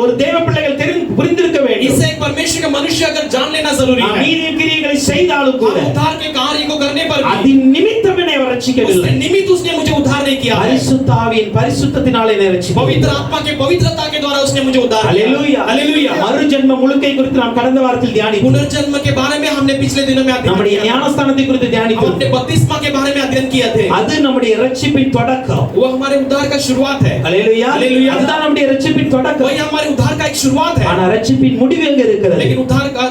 ஒரு தேவ பிள்ளைகள் புரிந்திருக்க வேண்டும் इसे एक परमेश्वर का मनुष्य अगर जान लेना जरूरी நாம் है நீதியின் கிரியைகளை செய்தாலும் கூட हम उद्धार के कार्य को करने पर भी அதின் நிமித்தம் என்னை அவர் ரட்சிக்கவில்லை उसके निमित्त उसने मुझे उद्धार नहीं किया है பரிசுத்த ஆவியின் பரிசுத்தத்தினாலே என்னை पवित्र ரட்சிக்கிறார் आत्मा के पवित्रता के द्वारा उसने मुझे उद्धार किया ஹalleluya हालेलुया மறு ஜென்ம முழுக்கை குறித்து நாம் கடந்த வாரத்தில் தியானித்தோம் पुनर्जन्म के बारे में हमने पिछले दिनों में अध्ययन நம்முடைய किया था। ஞானஸ்தானத்தை குறித்து हम தியானித்தோம் अपने बपतिस्मा के बारे में अध्ययन किए थे அது நம்முடைய ரட்சிப்பின் தொடக்கம் वो हमारे उद्धार का शुरुआत है ஹalleluya हालेलुया அதுதான் நம்முடைய ரட்சிப்பின் தொடக்கம் वही हमारे उद्धार का एक शुरुआत है ஆனா ரட்சிப்பின் முடிவு எங்க இருக்கிறது लेकिन उद्धार का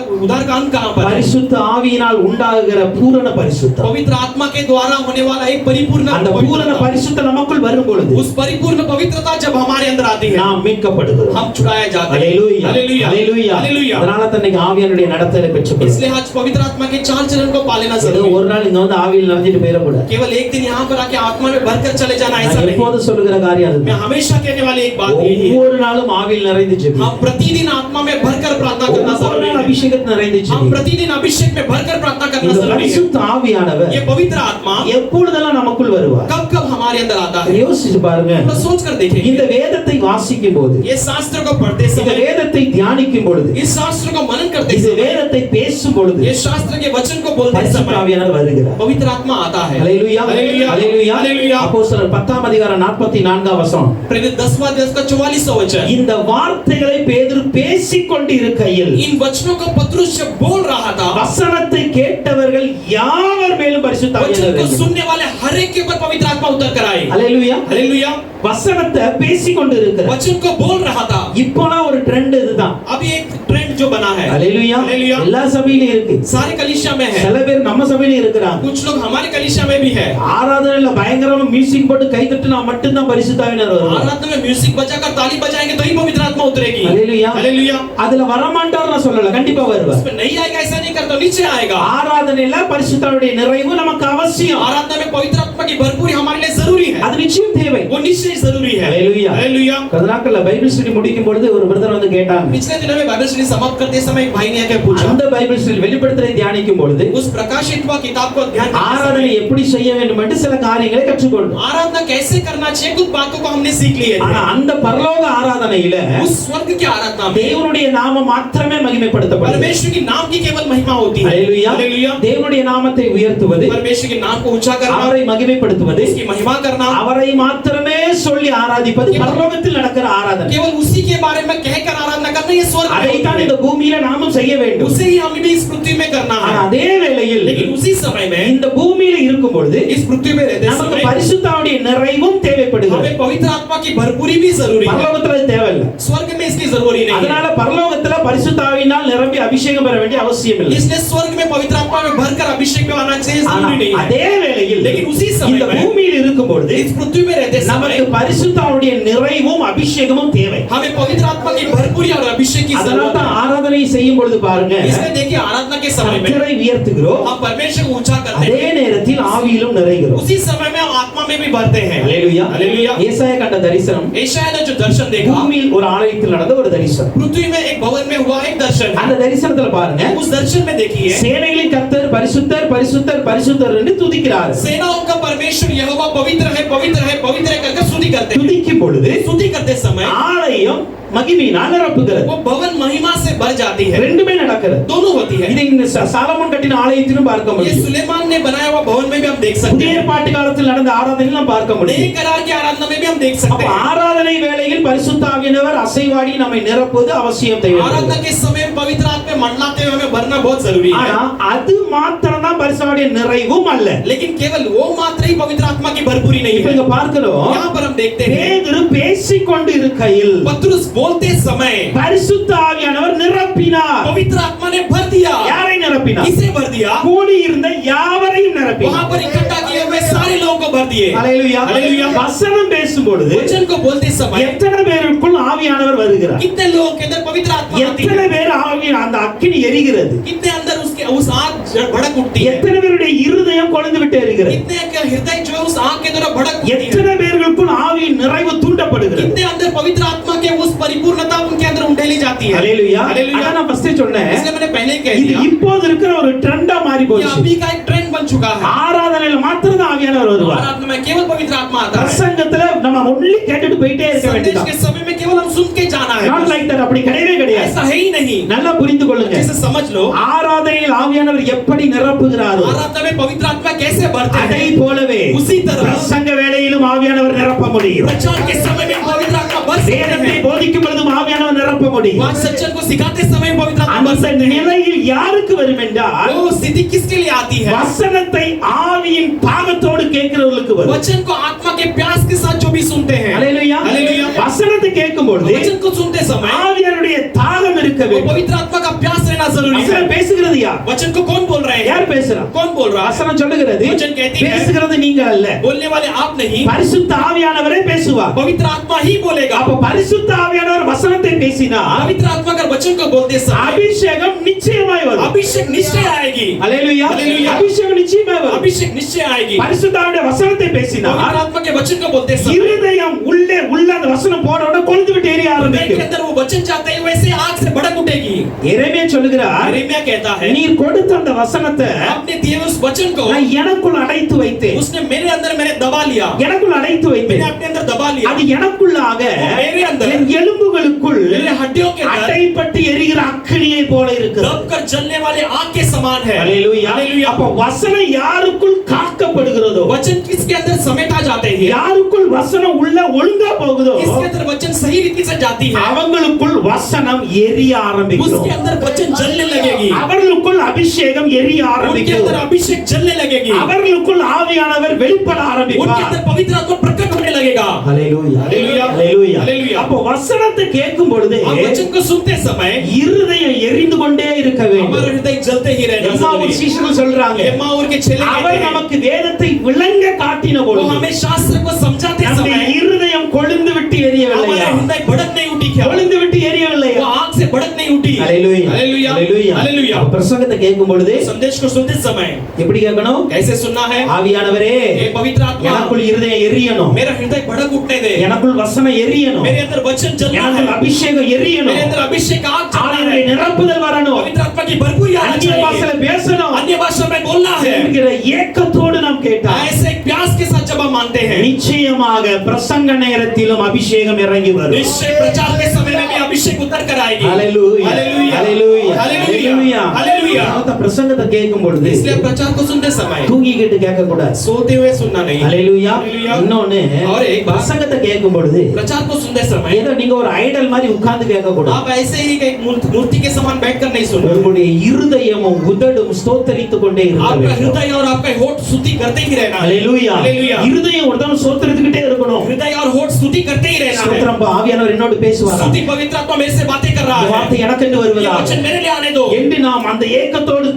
अंत कहां पर है பரிசுத்த ஆவியினால் உண்டாகுகிற பூரண பரிசுத்தம் पवित्र आत्मा के द्वारा होने वाला एक परिपूर्ण அந்த பூரண पवित्रता। பரிசுத்தம் நமக்குள் வரும் பொழுது उस परिपूर्ण पवित्रता जब हमारे अंदर आती है நாம் மீட்கப்படுகிறோம் हम छुड़ाए जाते हैं ஹalleluya हालेलुया ஹalleluya हालेलुया அதனால தான் இன்னைக்கு ஆவியானுடைய நடத்தலை பெற்றுக்கொள்ளும் इसलिए आज पवित्र आत्मा के चाल चलन को पालना ஏதோ जरूरी है ஒரு நாள் இங்க வந்து ஆவியில் நிறைஞ்சிட்டு போயிடக்கூடாது केवल एक दिन यहाँ पर आके आत्मा में भरकर चले जाना ऐसा நான் नहीं எப்போது சொல்லுகிற காரியம் मैं அதுதான் हमेशा कहने वाली एक बात यही है ஒவ்வொரு நாளும் ஆவியில் நிறைந்து ஜெபி हम प्रतिदिन आत्मा में भरकर प्रार्थना करना ஒவ்வொரு जरूरी நாள் है அபிஷேகத்தை நிறைந்து हम ஜெபி प्रतिदिन अभिषेक में भरकर प्रार्थना करना இந்த जरूरी है பரிசுத்த ஆவியானவர் ये पवित्र आत्मा எப்பொழுதெல்லாம் நமக்குள் வருவார் कब कब हमारे अंदर आता है யோசிச்சு பாருங்க थोड़ा सोच कर देखें இந்த வேதத்தை வாசிக்கும் போது ये शास्त्र को पढ़ते இந்த समय வேதத்தை தியானிக்கும் பொழுது इस शास्त्र को मनन करते இந்த समय வேதத்தை பேசும் பொழுது ये शास्त्र के वचन को बोलते பரிசுத்த समय ஆவியானவர் வருகிறார் पवित्र आत्मा आता है ஹalleluya हालेलुया ஹalleluya हालेलुया அப்போஸ்தலர் 10ஆம் அதிகாரம் 44ஆம் வசனம் प्रेरित 10वां अध्याय का 44वां वचन இந்த வார்த்தைகளை பேதுரு பேசிக் கொண்டிருக்கையில் इन वचनों वचनों को पतरस जब बोल रहा था, வசனத்தை கேட்டவர்கள் யாவர் மேலும் பரிசுத்த वचन ஆவியானவர் को இறங்கினார். सुनने वाले हर एक के ऊपर पवित्र आत्मा उतर कर आई। அல்லேலூயா. हालेलुया। வசனத்தை பேசிக்கொண்டு இருக்கிறார். वचन को बोल रहा था। இப்போலாம் ஒரு ட்ரெண்ட் இதுதான். अभी एक ट्रेंड जो बना है, அல்லேலூயா. हालेलुया। எல்லா சபையிலும் இருக்கு. सारे कलीसिया में है, சில பேர் நம்ம சபையிலும் இருக்கிறாங்க. कुछ लोग हमारे कलीसिया में भी है। ஆராதனையில பயங்கரமா மியூசிக் போட்டு கை தட்டினா மட்டும்தான் பரிசுத்த ஆவியானவர் வருவார். आराधना में म्यूजिक बजाकर ताली बजाएंगे तो ही पवित्र आत्मा उतरेगी। அல்லேலூயா. हालेलुया। அதுல வரமாட்டார் நான் சொல்லல, கண்டிப்பா வருவார். उसमें नहीं आएगा ऐसा नहीं करता, नीचे आएगा। ஆராதனையில பரிசுத்தாவியுடைய நிறைவு நமக்கு அவசியம். आराधना में पवित्र आत्मा की भरपूरी हमारे लिए जरूरी है, அது நிச்சயம் தேவை. वो निश्चय जरूरी है। हालेलुया. हालेलुया। கொஞ்ச நாட்கள்ல பைபிள் ஸ்டடி முடிக்கும் பொழுது ஒரு பிரதர் வந்து கேட்டாங்க. पिछले दिनों में बाइबल स्टडी समाप्त करते समय एक भाई ने आके पूछा, அந்த பைபிள் ஸ்டடி வெளிப்படுத்தலை தியானிக்கும் பொழுது उस प्रकाशित हुआ किताब को ध्यान करते ஆராதனை समय எப்படி செய்ய வேண்டும் என்று சில காரியங்களை கற்றுக்கொண்டோம். आराधना कैसे करना चाहिए कुछ बातों को हमने सीख लिए ஆனா थे। அந்த பரலோக ஆராதனையில उस स्वर्ग की आराधना में தேவனுடைய நாமம் மாத்திரமே மகிமைப்படுத்தப்படுது. परमेश्वर की नाम की केवल महिमा होती है। ஹalleluya. हालेलुया। தேவனுடைய நாமத்தை உயர்த்துவது, परमेश्वर के नाम को ऊंचा करना, அவரை மகிமைப்படுத்துவது, उसकी महिमा करना, அவரை மாத்திரமே சொல்லி ஆராதிப்பது பரலோகத்தில் நடக்கிற ஆராதனை. केवल उसी के बारे में कहकर आराधना करना ये स्वर्ग में அதைத்தான் होती இந்த है। பூமியில நாமும் செய்ய வேண்டும். उसे ही हमें भी इस पृथ्वी में करना ஆனா है। அதே வேளையில் लेकिन उसी समय में இந்த பூமியில இருக்கும் பொழுது इस पृथ्वी में रहते நமக்கு समय பரிசுத்தாவுடைய நிறைவும் தேவைப்படுகிறது. हमें पवित्र आत्मा की भरपूरी भी जरूरी है। பரலோகத்துல அது தேவையில்லை. स्वर्ग में इसकी जरूरी नहीं है। அதனால பரலோகத்துல பரிசுத்தாவியினால் நிரம்பி அபிஷேகம் பெற வேண்டிய அவசியம் இல்லை. इसलिए स्वर्ग में पवित्र आत्मा में भरकर अभिषेक में आना चाहिए, ஆனா जरूरी नहीं है। அதே வேளையில் लेकिन उसी समय இந்த में பூமியில் இருக்கும் பொழுது इस पृथ्वी में रहते समय நமக்கு பரிசுத்தாவுடைய நிறைவும் அபிஷேகமும் தேவை. हमें पवित्र आत्मा की भरपूरी और अभिषेक की அதனால जरूरत தான் है। ஆராதனை செய்யும் பொழுது பாருங்க, इसलिए देखिए आराधना के समय में கர்த்தரை உயர்த்துகிறோம், हम परमेश्वर को ऊंचा करते அதே हैं, நேரத்தில் ஆவியிலும் நிறைகிறோம். उसी समय में हम आत्मा में भी बढ़ते हैं। ஹalleluya. हालेलुया। ஏசாயா கண்ட தரிசனம் एशाया ने जो दर्शन देखा, பூமியில் ஒரு ஆலயத்தில் நடந்த ஒரு தரிசனம். पृथ्वी में एक भवन में हुआ एक दर्शन அந்த है। தரிசனத்துல பாருங்க, उस दर्शन में देखिए சேனைகளின் கர்த்தர் பரிசுத்தர் பரிசுத்தர் பரிசுத்தர் என்று துதிக்கிறார். सेनाओं का परमेश्वर यहोवा पवित्र है पवित्र है पवित्र है करके स्तुति करते हैं। துதிக்கும் பொழுது स्तुति करते समय ஆலயம் மகிமையினால் நிரப்புகிறது. वो भवन महिमा से भर जाती है, ரெண்டுமே நடக்கிறது. दोनों होती है। இதை இந்த சாலமோன் கட்டின ஆலயத்திலும் பார்க்க ये முடியும். सुलेमान ने बनाया हुआ भवन में भी हम देख सकते புதிய हैं, ஏற்பாட்டு காலத்தில் நடந்த ஆராதனையில் நாம் பார்க்க नए முடியும். करार की आराधना में भी हम देख सकते அப்ப हैं। ஆராதனை வேளையில் பரிசுத்த ஆவியானவர் அசைவாடி நம்மை நிரப்புவது அவசியம் தேவை. आराधना के समय में पवित्र आत्मा में मंडलाते हुए हमें भरना बहुत जरूरी है। ஆனா அது மாத்திரம் தான் பரிசுத்தாவுடைய நிறைவும் அல்ல. लेकिन केवल वो मात्र ही पवित्र आत्मा की भरपूरी नहीं இப்ப है। இங்க பார்க்கிறோம், यहाँ पर हम देखते हैं பேதுரு பேசிக்கொண்டு இருக்கையில் पतरस बोलते समय பரிசுத்த ஆவியானவர் நிரப்பினார். पवित्र आत्मा ने भर दिया। யாரை நிரப்பினார்? किसे भर दिया? கூடி இருந்த யாவரையும் वहां நிரப்பினார். पर इकट्ठा किए हुए सारे लोगों को भर दिए। ஹalleluya. हालेलुया। வசனம் பேசும் பொழுது वचन को बोलते समय எத்தனை பேருக்குள் ஆவியானவர் வருகிறார்? कितने लोगों के अंदर पवित्र आत्मा आती எத்தனை है? பேர் ஆவி அந்த அக்கினி எரிகிறது? कितने अंदर उसके उस आग भड़क उठती है? எத்தனை பேருடைய இருதயம் கொழுந்து விட்டு எரிகிறது? कितने का हृदय जो है उस आग के द्वारा भड़क उठती है? எத்தனை பேர்களுக்குள் ஆவியின் நிறைவு தூண்டப்படுகிறது? कितने अंदर पवित्र आत्मा के उस परिपूर्णता उनके अंदर उंडेली जाती है। ஹalleluya. हालेलुया। அதான் நான் ஃபர்ஸ்ட் சொன்னேன், इसलिए मैंने पहले ही कह இது दिया இப்போது இருக்கிற ஒரு ட்ரெண்டா மாறி ये போச்சு. अभी का एक ट्रेंड बन चुका है। ஆராதனையில மாத்திரம் தான் ஆவியானவர் வருவார். आराधना में केवल पवित्र आत्मा आता है। பிரசங்கத்துல நம்ம ஒன்லி கேட்டுட்டு போயிட்டே இருக்க संदेश வேண்டியது. के समय में केवल हम सुन के जाना है, நாட் லைக் தட், அப்படி கிடையவே கிடையாது. ऐसा है ही नहीं। நல்லா புரிந்து கொள்ளுங்க. इसे समझ लो, ஆராதனையில் ஆவியானவர் எப்படி நிரப்புகிறாரோ आराधना में पवित्र आत्मा कैसे बढ़ते அதை हैं, போலவே उसी तरह பிரசங்க வேளையிலும் ஆவியானவர் நிரப்ப முடியும். प्रचार के समय में पवित्र आत्मा बढ़ सकते வேதத்தை हैं, போதிக்கும் பொழுதும் ஆவியானவர் நிரப்ப முடியும். वहाँ सच्चन को सिखाते समय पवित्र आत्मा बढ़ அந்த सकते हैं। நிலையில் யாருக்கு வரும் என்றால், वो स्थिति किसके लिए आती है? வசனத்தை ஆவியின் பாகத்தோடு கேட்கிறவர்களுக்கு வரும். वचन को आत्मा के प्यास के साथ जो भी सुनते हैं, ஹalleluya. हालेलुया। வசனத்தை கேட்கும் பொழுது वचन को सुनते समय ஆவியானுடைய தாகம் இருக்க वो வேண்டும். पवित्र आत्मा का प्यास रहना जरूरी है। வசனம் பேசுகிறது யார்? वचन को कौन बोल रहे हैं? யார் பேசுறா? कौन बोल रहा है? வசனம் சொல்லுகிறது, वचन कहती है, பேசுகிறது நீங்கள் அல்ல, बोलने वाले आप नहीं, பரிசுத்த ஆவியானவரே பேசுவார். पवित्र आत्मा ही बोलेगा। அப்ப பரிசுத்த ஆவியானவர் வசனத்தை பேசினால் पवित्र आत्मा अगर वचन को बोलते समय அபிஷேகம் நிச்சயமாய் வரும். अभिषेक निश्चय आएगी। ஹalleluya. हालेलुया। அபிஷேகம் நிச்சயமாய் வரும். अभिषेक निश्चय आएगी। பரிசுத்த ஆவியானவர் வசனத்தை பேசினால் पवित्र आत्मा के वचन को बोलते समय இருதயம் உள்ளே உள்ள அந்த வசனம் போற உடனே கொழுந்து விட்டு எரிய हृदय के ஆரம்பிக்கும். अंदर वो वचन जाते ही वैसे आग से भड़क उठेगी। எரேமியா சொல்லுகிறார், यिर्मयाह कहता है, நீர் கொடுத்த அந்த வசனத்தை आपने दिए हुए उस वचन को நான் எனக்குள் அடைத்து வைத்தேன். उसने मेरे अंदर मैंने दबा लिया, எனக்குள் அடைத்து मैंने வைத்தேன். अपने अंदर दबा लिया। அது எனக்குள்ளாக मेरे अंदर என் எலும்புகளுக்குள் मेरे हड्डियों के अंदर அடைப்பட்டு எரிகிற அக்கினியை போல இருக்கிறது. दब कर जलने वाले आग के समान है। ஹalleluya. हालेलुया। அப்ப வசனம் யாருக்குள் காக்கப்படுகிறதோ, वचन किसके अंदर समेटा जाते हैं, யாருக்குள் வசனம் உள்ள ஒழுங்கா போகுதோ, किसके अंदर वचन सही रीति से जाती है, அவங்களுக்குள் வசனம் எரிய ஆரம்பிக்கும். उसके अंदर वचन जलने लगेगी, அவர்களுக்குள் அபிஷேகம் எரிய उनके ஆரம்பிக்கும். अंदर अभिषेक जलने लगेगी, அவர்களுக்குள் ஆவியானவர் வெளிப்பட उनके ஆரம்பிப்பார். अंदर पवित्र आत्मा प्रकट होने लगेगा। ஹalleluya. हालेलुया। ஹalleluya. हालेलुया। அப்ப வசனத்தை கேட்கும் பொழுது आप वचन को सुनते समय இருதயம் எரிந்து கொண்டே இருக்க हमारा வேண்டும். हृदय जलते ही रहना எம்மாவூர் जरूरी है। சீஷர்கள் சொல்றாங்க, एम्माऊर के चेले அவர் कहते हैं, நமக்கு வேதத்தை விளங்க காட்டின वो பொழுது हमें शास्त्र को समझाते நம்முடைய समय இருதயம் கொழுந்து விட்டு हमारा எரியவில்லையா? हृदय भड़क नहीं उठी क्या, கொழுந்து விட்டு எரியவில்லையா? वो आग से भड़क नहीं उठी। ஹalleluya. हालेलुया। ஹalleluya. हालेलुया। அப்ப பிரசங்கத்தை கேட்கும் பொழுது संदेश को सुनते समय எப்படி கேட்கணும்? कैसे सुनना है, ஆவியானவரே, हे पवित्र आत्मा எனக்குள் இருதயம் எரியணும், मेरा हृदय भड़क उठने दे, எனக்குள் வசனம் எரியணும், मेरे अंदर वचन जलना எனக்குள் है, அபிஷேகம் मेरे எரியணும், अंदर अभिषेक आग जलना ஆவியானவருடைய है, நிரப்புதல் வரணும், पवित्र आत्मा की भरपूरी आना அந்நிய चाहिए, பாஷையில பேசணும் अन्य भाषा में बोलना है। என்கிற ஏக்கத்தோடு நாம் கேட்டால் ऐसे एक प्यास के साथ जब हम मानते हैं, நிச்சயமாக பிரசங்க நேரத்திலும் அபிஷேகம் இறங்கி வரும். निश्चय प्रचार के समय में भी अभिषेक उतर कर आएगी। ஹalleluya. हालेलुया। ஹalleluya. हालेलुया। हालेलुया। அந்த பிரசங்கத்தை கேட்கும் பொழுது इसलिए प्रचार को सुनते समय தூங்கிக்கிட்டு கேட்க கூடாது. सोते हुए सुनना नहीं। ஹalleluya. हालेलुया। இன்னொன்னு, और एक बात, பிரசங்கத்தை கேட்கும் பொழுது प्रचार को सुनते समय ஏதோ நீங்க ஒரு ஐடல் மாதிரி உட்கார்ந்து கேட்க கூடாது. आप ऐसे ही एक मूर्ति के समान बैठकर नहीं सुनना। உங்களுடைய இருதயமும் உதடும் ஸ்தோத்தரித்துக் கொண்டே இருக்க आपका வேண்டும். हृदय और आपका होठ स्तुति करते ही रहना है। ஹalleluya. हालेलुया। இருதயம் ஒரு தடவை ஸ்தோத்தரித்துக்கிட்டே இருக்கணும். हृदय और होठ स्तुति करते ही रहना है। ஸ்தோத்திரம் பா, ஆவியானவர் என்னோடு பேசுவாரா? स्तुति पवित्र आत्मा मेरे से बातें कर रहा இந்த है, வார்த்தை எனக்கென்று ये வருவதா वचन मेरे लिए आने दो। என்று நாம் அந்த ஏக்கத்தோடு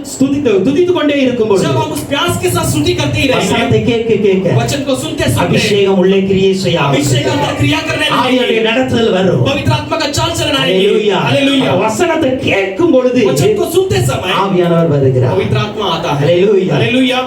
துதித்துக் கொண்டே இருக்கும் பொழுது जब हम उस प्यास के साथ स्तुति करते ही வசனத்தை रहेंगे, கேட்க கேட்க वचन को सुनते सुनते அபிஷேகம் உள்ளே கிரியை செய்ய अभिषेक अंदर क्रिया करने ஆவியானுடைய लगेगी, நடத்துதல் வரும். पवित्र आत्मा का चाल चलन आएगी। ஹalleluya. हालेलुया। வசனத்தை கேட்கும் பொழுது वचन को सुनते समय ஆவியானவர் வருகிறார். पवित्र आत्मा आता है। हालेलुया। हालेलुया।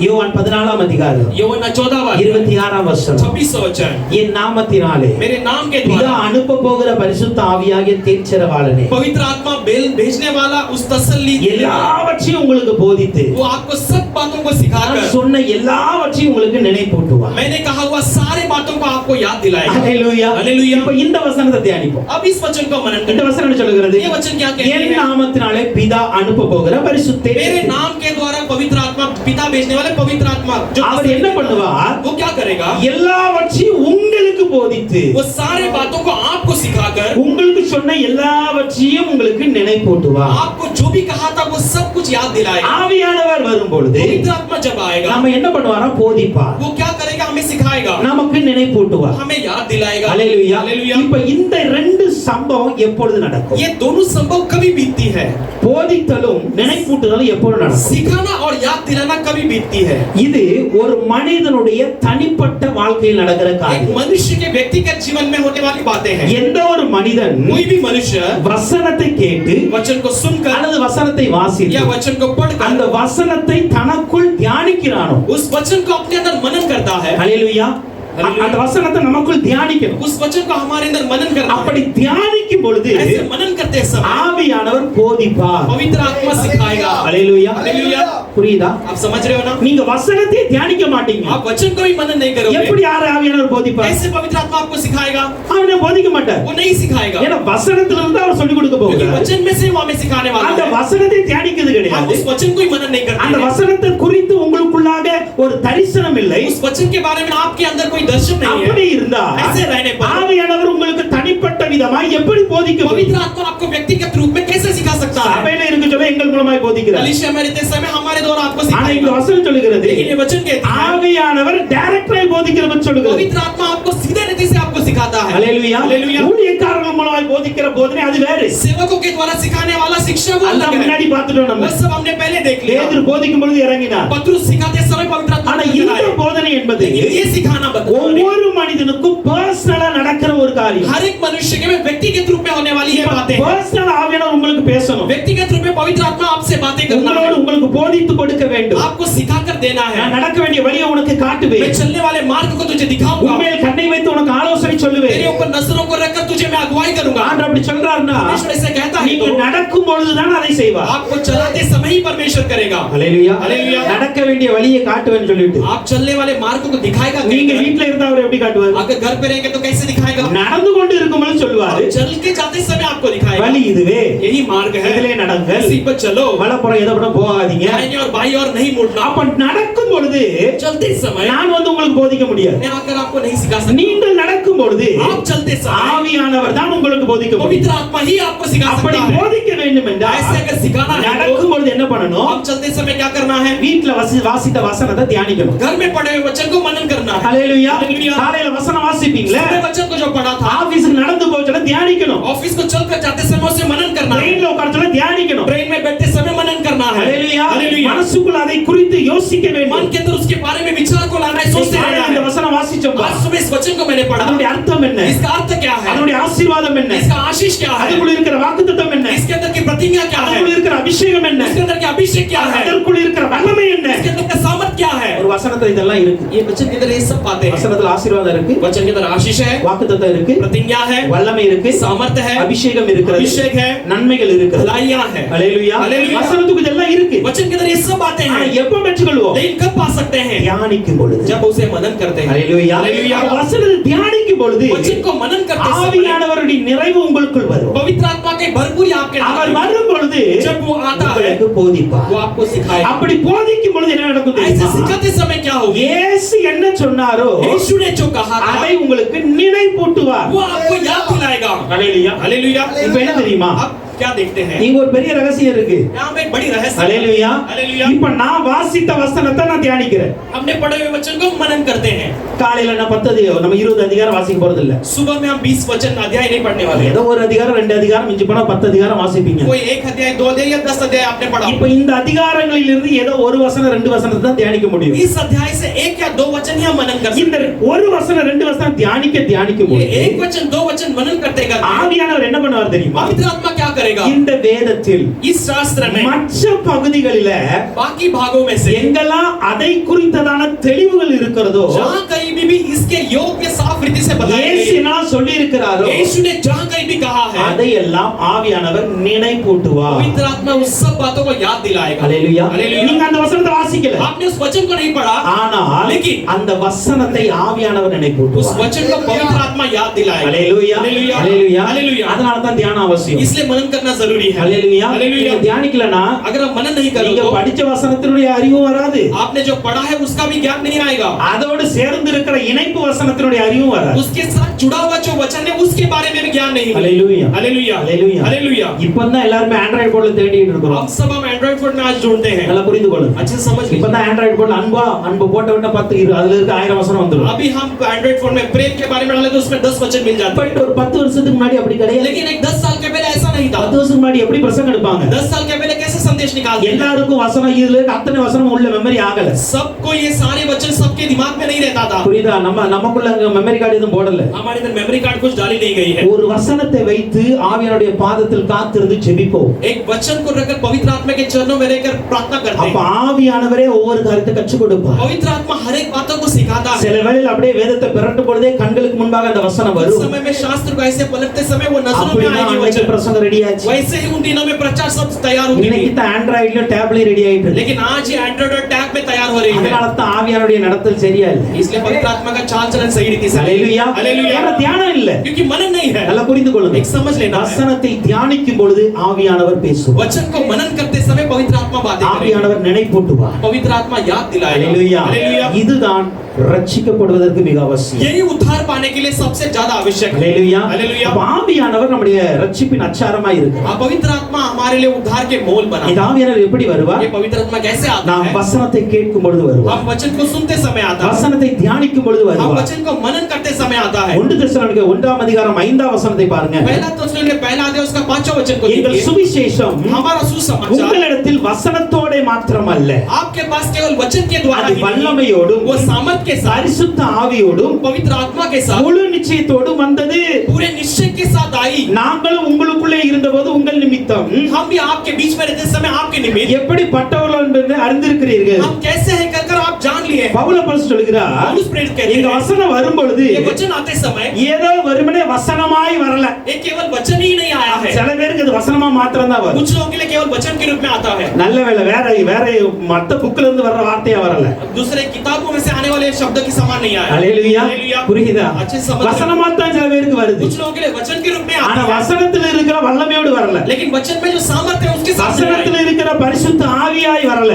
யோவான் 14ஆம் அதிகாரம் யோவான் 14 26ஆம் வசனம், 26 वचन, என் நாமத்தினாலே मेरे नाम के பிதா द्वारा அனுப்ப போகிற பரிசுத்த ஆவியாகிய தேற்றரவாளனே पवित्र आत्मा भेजने वाला उस तसल्ली எல்லாவற்றையும் உங்களுக்கு போதித்து वो आपको सब बातों को நான் सिखाकर சொன்ன எல்லாவற்றையும் உங்களுக்கு நினைப்பூட்டுவார். मैंने कहा हुआ सारे बातों को आपको याद दिलाएगा। ஹalleluya. हालेलुया। இப்ப இந்த வசனத்தை தியானிப்போம். अब इस वचन को मनन இந்த करें। வசனம் என்ன சொல்கிறது? ये वचन क्या कहते என் हैं? நாமத்தினாலே பிதா அனுப்ப போகிற பரிசுத்த मेरे नाम के द्वारा पवित्र आत्मा, पिता भेजने वाले पवित्र आत्मा जो அவர் என்ன பண்ணுவார்? वो क्या करेगा? எல்லாவற்றையும் உங்களுக்கு போதித்து वो सारे बातों को आपको सिखाकर உங்களுக்கு சொன்ன எல்லாவற்றையும் உங்களுக்கு நினைப்பூட்டுவார். आपको जो भी कहा था वो सब कुछ याद दिलाएगा। ஆவியானவர் வரும் பொழுது पवित्र आत्मा जब आएगा நாம என்ன பண்ணுவாரா? போதிப்பார், वो क्या करेगा? हमें सिखाएगा, நமக்கு நினைப்பூட்டுவார். हमें याद दिलाएगा। ஹalleluya. हालेलुया। இப்ப இந்த ரெண்டு சம்பவம் எப்பொழுது நடக்கும்? ये दोनों संभव कभी बीतती है, போதித்தலும் நினைப்பூட்டுதலும் எப்பொழுது நடக்கும்? सिखाना और याद दिलाना कभी बीतती है। இது ஒரு மனிதனுடைய தனிப்பட்ட வாழ்க்கையில் நடக்கிற एक காரியம். मनुष्य के व्यक्तिगत जीवन में होने वाली बातें हैं। எந்த ஒரு மனிதன் कोई भी मनुष्य வசனத்தை கேட்டு वचन को सुनकर அல்லது வசனத்தை या வாசித்து वचन को पढ़कर அந்த வசனத்தை தனக்குள் தியானிக்கிறானோ, उस वचन को अपने अंदर मनन करता है, ஹalleluya, அந்த வசனத்தை நமக்குள் தியானிக்கணும். उस वचन को हमारे अंदर मनन करना है। அப்படி தியானிக்கும் பொழுது ऐसे मनन करते समय ஆவியானவர் போதிப்பார். पवित्र आत्मा सिखाएगा। ஹalleluya. हालेलुया। புரியுதா? आप समझ रहे हो ना? நீங்க வசனத்தை தியானிக்க மாட்டீங்க, आप वचन को भी मनन नहीं करोगे, எப்படி ஆவியானவர் போதிப்பார்? कैसे पवित्र आत्मा आपको सिखाएगा? அவனை போதிக்க மாட்டார். वो नहीं सिखाएगा, ஏன்னா வசனத்திலிருந்து அவர் சொல்லிக் கொடுக்க क्योंकि போகிறார். वचन में से वो हमें सिखाने वाला அந்த है। வசனத்தை தியானிக்கிறது हम கிடையாது. उस वचन को ही मनन नहीं அந்த करते हैं। வசனத்தை குறித்து உங்களுக்குள்ளாக ஒரு தரிசனம் இல்லை. उस वचन के बारे में आपके अंदर कोई दर्शन नहीं அப்படி है। இருந்தா ऐसे रहने पर ஆவியானவர் உங்களுக்கு தனிப்பட்ட விதமாய் எப்படி போதிக்க முடியும்? पवित्र आत्मा आपको व्यक्तिगत रूप में कैसे सिखा सकता है? சபையில இருக்க சொல்ல எங்கள் மூலமாய் போதிக்கிறார். कलीसिया में रहते समय हमारे द्वारा आपको ஆனா இந்த सिखाएगा, வசனம் சொல்லுகிறது लेकिन ये वचन कहती है ஆவியானவர் டைரக்டாய் போதிக்கிறவர் சொல்லுகிறது. पवित्र आत्मा आपको सीधे रीति से आपको सिखाता है। ஹalleluya. हालेलुया। ஊழியக்காரர்கள் மூலமாய் போதிக்கிற போதனை அது வேற. सेवकों के द्वारा सिखाने वाला शिक्षा वो அத अलग है। முன்னாடி பார்த்துட்டோம் நம்ம. वो सब हमने पहले देख लिया। பேதுரு போதிக்கும் பொழுது இறங்கினார். पत्रुस सिखाते समय पवित्र आत्मा ஆனா अंदर இந்த आए। போதனை என்பது लेकिन ये सिखाना बता ஒவ்வொரு மனிதனுக்கும் பர்சனலா நடக்கிற ஒரு காரியம். हर एक मनुष्य के में व्यक्तिगत रूप में होने वाली ये बातें हैं। பர்சனல் ஆவியானவர் உங்களுக்கு பேசணும். व्यक्तिगत रूप में पवित्र आत्मा आपसे बातें करना உங்களோடு है, உங்களுக்கு போதித்து கொடுக்க வேண்டும். आपको सिखा कर देना है। நான் நடக்க வேண்டிய வழியை உனக்கு मैं காட்டுவேன். चलने वाले मार्ग को तुझे दिखाऊंगा, உண்மையில் கண்ணை வைத்து உனக்கு ஆலோசனை சொல்லுவேன். तेरे ऊपर नजरों को रखकर तुझे मैं मैं अगुवाई करूंगा। ஆண்டவர் அப்படி சொல்றாருன்னா परमेश्वर ऐसे कहता है நீங்க तो நடக்கும் பொழுதுதான் அதை செய்வார். आपको चलाते समय ही परमेश्वर करेगा। ஹalleluya. हालेलुया। நடக்க வேண்டிய வழியை காட்டுவேன்னு சொல்லிட்டு आप चलने वाले मार्ग को दिखाएगा। நீங்க வீட்ல இருந்தா அவர் எப்படி காட்டுவார்? अगर घर पे रहेंगे तो कैसे दिखाएगा? நடந்து கொண்டு இருக்கும்போது சொல்லுவாரு चल के जाते समय आपको दिखाएगा। வழி இதுவே, यही मार्ग है, இதிலே நடங்கள், इसी पर चलो, வலப்புறம் எதப்படம் போகாதீங்க. दाहिने और बाईं ओर नहीं मुड़ना। அப்ப நடக்கும் பொழுது चलते समय நான் உங்களுக்கு போதிக்க முடியாது. मैं आकर आपको नहीं सिखा सकता। நீங்கள் நடக்கும் பொழுது आप चलते समय ஆவியானவர் தான் உங்களுக்கு போதிக்க முடியும். पवित्र आत्मा ही आपको सिखा அப்படி सकता है। போதிக்க வேண்டும் என்றால் ऐसे अगर सिखाना है நடக்கும் பொழுது என்ன பண்ணணும்? आप चलते समय क्या करना है? வீட்ல வாசித்த வசனத்தை தியானிக்கணும். घर में पढ़े हुए वचन को मनन करना है। ஹalleluya. हालेलुया। காலையில வசனம் வாசிப்பீங்களே, सुबह वचन को जो पढ़ा था, ஆபீஸ்க்கு நடந்து போச்சல தியானிக்கணும். ऑफिस को चलकर जाते समय उसे मनन करना है। ட்ரெயின்ல உட்கார்ந்தல தியானிக்கணும். ट्रेन में बैठते समय मनन करना है। ஹalleluya. हालेलुया। மனசுக்குள்ள அதை குறித்து யோசிக்க வேண்டும். मन के अंदर उसके बारे में विचार को लाना है, सोचते रहना இந்த है। வசனம் வாசிச்சோம். आज सुबह इस वचन को मैंने पढ़ा, அதனுடைய அர்த்தம் என்ன? इसका अर्थ क्या है? அதனுடைய ஆசீர்வாதம் என்ன? इसका आशीष क्या है? அதுக்குள்ள இருக்கிற வாக்குத்தத்தம் என்ன? इसके अंदर की प्रतिज्ञा क्या है? அதுக்குள்ள இருக்கிற அபிஷேகம் என்ன? इसके अंदर की अभिषेक क्या है? அதற்குள்ள இருக்கிற வல்லமை என்ன? इसके अंदर का सामर्थ क्या है? ஒரு வசனத்துல இதெல்லாம் இருக்கு. ये वचन के अंदर ये सब बातें हैं। வசனத்துல ஆசீர்வாதம் இருக்கு, वचन के अंदर आशीष है, வாக்குத்தத்தம் இருக்கு, प्रतिज्ञा है, வல்லமை இருக்கு, सामर्थ है, அபிஷேகம் இருக்கிறது, अभिषेक है, நன்மைகள் இருக்கிறது. भलाइयां है। ஹalleluya. हालेलुया। வசனத்துக்கு இதெல்லாம் இருக்கு. वचन के अंदर ये सब बातें ஆனா हैं। எப்ப பெற்றுக்கொள்வோம்? लेकिन कब पा सकते हैं? தியானிக்கும் பொழுது. जब उसे मनन करते हैं। ஹalleluya. हालेलुया। வசனத்தை தியானிக்கும் பொழுது वचन को मनन करते समय ஆவியானவருடைய நிறைவு உங்களுக்குள் வரும். पवित्र आत्मा की भरपूरी आपके அவர் अंदर வரும் பொழுது जब वो आता है உங்களுக்கு போதிப்பார். वो आपको सिखाएगा। அப்படி போதிக்கும் பொழுது என்ன நடக்கும் ऐसे தெரியுமா? सिखाते समय क्या होगा? இயேசு என்ன சொன்னாரோ यीशु ने जो कहा था அதை உங்களுக்கு நினைப்பூட்டுவார். वो आपको याद दिलाएगा। ஹalleluya. हालेलुया। இப்ப என்ன தெரியுமா? अब क्या देखते हैं? இங்க ஒரு பெரிய ரகசியம் இருக்கு. यहाँ पे एक बड़ी रहस्य है। ஹalleluya. हालेलुया। இப்ப நான் வாசித்த வசனத்தை நான் தியானிக்கிறேன். हमने पढ़े हुए वचन को मनन करते हैं। காலையில நான் 10 நம்ம 20 அதிகாரம் வாசிக்க போறது இல்ல. सुबह में हम 20 वचन अध्याय नहीं पढ़ने वाले हैं। ஏதோ ஒரு அதிகாரம் 2 அதிகாரம் மிஞ்சி போனா 10 அதிகாரம் வாசிப்பீங்க. कोई एक अध्याय, 2 अध्याय या 10 अध्याय आपने पढ़ा। இப்ப இந்த அதிகாரங்களில் இருந்து ஏதோ ஒரு வசனம் 2 வசனத்தை தான் தியானிக்க முடியும். इस अध्याय से एक या 2 वचन ही हम मनन कर सकते இந்த ஒரு வசனம் 2 வசனம் தியானிக்க हैं। போது ये एक वचन 2 वचन मनन करते करते ஆவியானவர் என்ன பண்ணுவார் தெரியுமா? पवित्र आत्मा क्या करेगा? இந்த வேதத்தில் इस शास्त्र में மற்ற பகுதிகளில बाकी भागों में से எங்கெல்லாம் அதை குறித்ததான தெளிவுகள் இருக்கிறதோ जहाँ कहीं भी इसके योग्य साफ रीति से बताया गया இயேசு என்ன சொல்லி இருக்கிறாரோ है। यीशु ने जहाँ कहीं भी कहा है, அதையெல்லாம் ஆவியானவர் நினைப்பூட்டுவார். पवित्र आत्मा उस सब बातों को याद दिलाएगा। ஹalleluya. हालेलुया। நீங்க அந்த வசனத்தை வாசிக்கல, आपने उस वचन को नहीं पढ़ा, ஆனால் लेकिन அந்த வசனத்தை ஆவியானவர் उस நினைப்பூட்டுவார். वचन को पवित्र आत्मा याद दिलाएगा। ஹalleluya. हालेलुया। ஹalleluya. हालेलुया। அதனால தான் தியானம் அவசியம். इसलिए मनन करना जरूरी है। ஹalleluya. हालेलुया। நீங்க தியானிக்கலனா अगर हम मनन नहीं நீங்க करोगे, படிச்ச வசனத்தினுடைய அறிவும் வராது, आपने जो पढ़ा है उसका भी ज्ञान नहीं आएगा। அதோடு சேர்ந்து இருக்கிற இணைப்பு வசனத்தினுடைய அறிவும் வராது. उसके साथ जुड़ा हुआ जो वचन है उसके बारे में भी ज्ञान नहीं है। ஹalleluya. हालेलुया। ஹalleluya. हालेलुया। இப்பதான் எல்லாரும் ஆண்ட்ராய்டு போன்ல தேடிட்டு இருக்கோம். हम सब एंड्रॉइड फोन में आज ढूंढते हैं। நல்லா புரிந்து கொள்ளுங்க. अच्छे से समझ लीजिए। இப்பதான் ஆண்ட்ராய்டு போன்ல அன்பு போட்ட உடனே 10 அதுல இருக்க 1000 வசனம் வந்துரும். अभी हम एंड्रॉइड फोन में प्रेम के बारे में डाले तो उसमें 10 वचन मिल जाते हैं। பட் ஒரு 10 வருஷத்துக்கு முன்னாடி அப்படி கிடையாது. लेकिन एक 10 साल के पहले ऐसा नहीं था। 10 வருஷத்துக்கு முன்னாடி எப்படி பிரசங்கம் எடுப்பாங்க? 10 साल के पहले कैसे संदेश निकालते थे? எல்லாருக்கும் வசனம் இதுல இருக்க அத்தனை வசனம் உள்ள மெமரி ஆகல. सबको ये सारे वचन सबके दिमाग में नहीं रहता था। புரியுதா? நமக்குள்ள மெமரி கார்டு எதுவும் போடல. हमारे अंदर मेमोरी कार्ड कुछ डाली नहीं गई है। ஒரு வசனத்தை வைத்து ஆவியானுடைய பாதத்தில் காத்திருந்து ஜெபிப்போம். एक वचन को रखकर पवित्र आत्मा के चरणों में रहकर प्रार्थना करते அப்ப हैं। ஆவியானவரே ஒவ்வொரு காரியத்தை கற்றுக் கொடுப்பார். पवित्र आत्मा हर एक बातों को सिखाता है। சில வேளையில் அப்படியே வேதத்தை பிரட்டும் பொழுதே கண்களுக்கு முன்பாக அந்த வசனம் उस வரும். समय में शास्त्र को ऐसे पलटते समय वो नजरों में அப்படினா आएगी அன்னைக்கு वचन। பிரசங்கம் ரெடி ஆச்சு. वैसे ही उन दिनों में प्रचार सब तैयार होगी। இன்னைக்கு தான் ஆண்ட்ராய்டுல டேப்லெட் ரெடி ஆயிட்டு இருக்கு. लेकिन आज ये एंड्रॉइड और टैब में तैयार हो रही है। அதனால தான் ஆவியானுடைய நடத்தல் சரியா இல்ல. इसलिए पवित्र आत्मा का चाल चलन सही रीति से। ஹalleluya. हालेलुया। ஏன்னா தியானம் இல்ல. क्योंकि मनन नहीं है। நல்லா புரிந்து கொள்ளுங்க. एक समझ लेना है। வசனத்தை தியானிக்கும் பொழுது ஆவியானவர் பேசுவார். वचन को मनन करते समय पवित्र आत्मा बातें करेगी। ஆவியானவர் நினைப்பூட்டுவார். पवित्र आत्मा याद दिलाएगा। ஹalleluya. हालेलुया। இதுதான் ரட்சிக்கப்படுவதற்கு மிக அவசியம். यही उद्धार पाने के लिए सबसे ज्यादा आवश्यक है। ஹalleluya. हालेलुया। அப்ப ஆவியானவர் நம்முடைய ரட்சிப்பின் அச்சாரமா இருக்கிறார். पवित्र आत्मा हमारे लिए उद्धार के मोल बना இந்த ஆவியானவர் எப்படி வருவார்? ये पवित्र आत्मा कैसे आता நாம் है? வசனத்தை கேட்கும் பொழுது வருவார். हम वचन को सुनते समय आता है। வசனத்தை தியானிக்கும் பொழுது हम வருவார். वचन को मनन करते समय आता है। 1 தெசலோனிக்கர் 1ஆம் அதிகாரம் 5ஆம் வசனத்தை பாருங்க. पहला तेसलोनिके पहला अध्याय उसका 5वां वचन को எங்கள் देखिए। சுவிசேஷம் हमारा सुसमाचार உங்களிடத்தில் வசனத்தோட மாத்திரமல்ல, आपके पास केवल वचन के द्वारा அது ही नहीं, வல்லமையோடும் वो सामर्थ के साथ, பரிசுத்த ஆவியோடும் पवित्र आत्मा के साथ, முழு நிச்சயத்தோடும் வந்தது. पूरे निश्चय के साथ आई। நாங்களும் உங்களுக்குள்ளே இருந்தபோது உங்கள் நிமித்தம் हम भी आपके बीच में रहते समय आपके निमित्त எப்படிப்பட்டவர்கள் என்பதை அறிந்திருக்கிறீர்கள். हम कैसे हैं कहकर आप जान लिए हैं। பவுல் அப்போஸ்தலன் சொல்கிறார் पौलुस प्रेरित कहते இந்த हैं, வசனம் வரும் பொழுது ये वचन आते समय ஏதோ வெறுமனே வசனமாய் வரல. ये केवल वचन ही नहीं आया है। சில பேருக்கு இது வசனமா மாத்திரம் தான் வரும். कुछ लोगों के लिए केवल वचन के रूप में आता है। நல்ல வேளை வேற மத்த புக்ல இருந்து வர்ற வார்த்தையா வரல. दूसरे किताबों में से आने वाले शब्द की समान नहीं आया। ஹalleluya. हालेलुया। புரியுதா? अच्छे से समझ। வசனமா தான் சில பேருக்கு வருது. कुछ लोगों के लिए वचन के रूप में ஆனா आता है, வசனத்துல இருக்கிற வல்லமையோடு வரல. लेकिन वचन में जो सामर्थ्य है उसके साथ नहीं வசனத்துல आया। இருக்கிற பரிசுத்த ஆவியாய் வரல.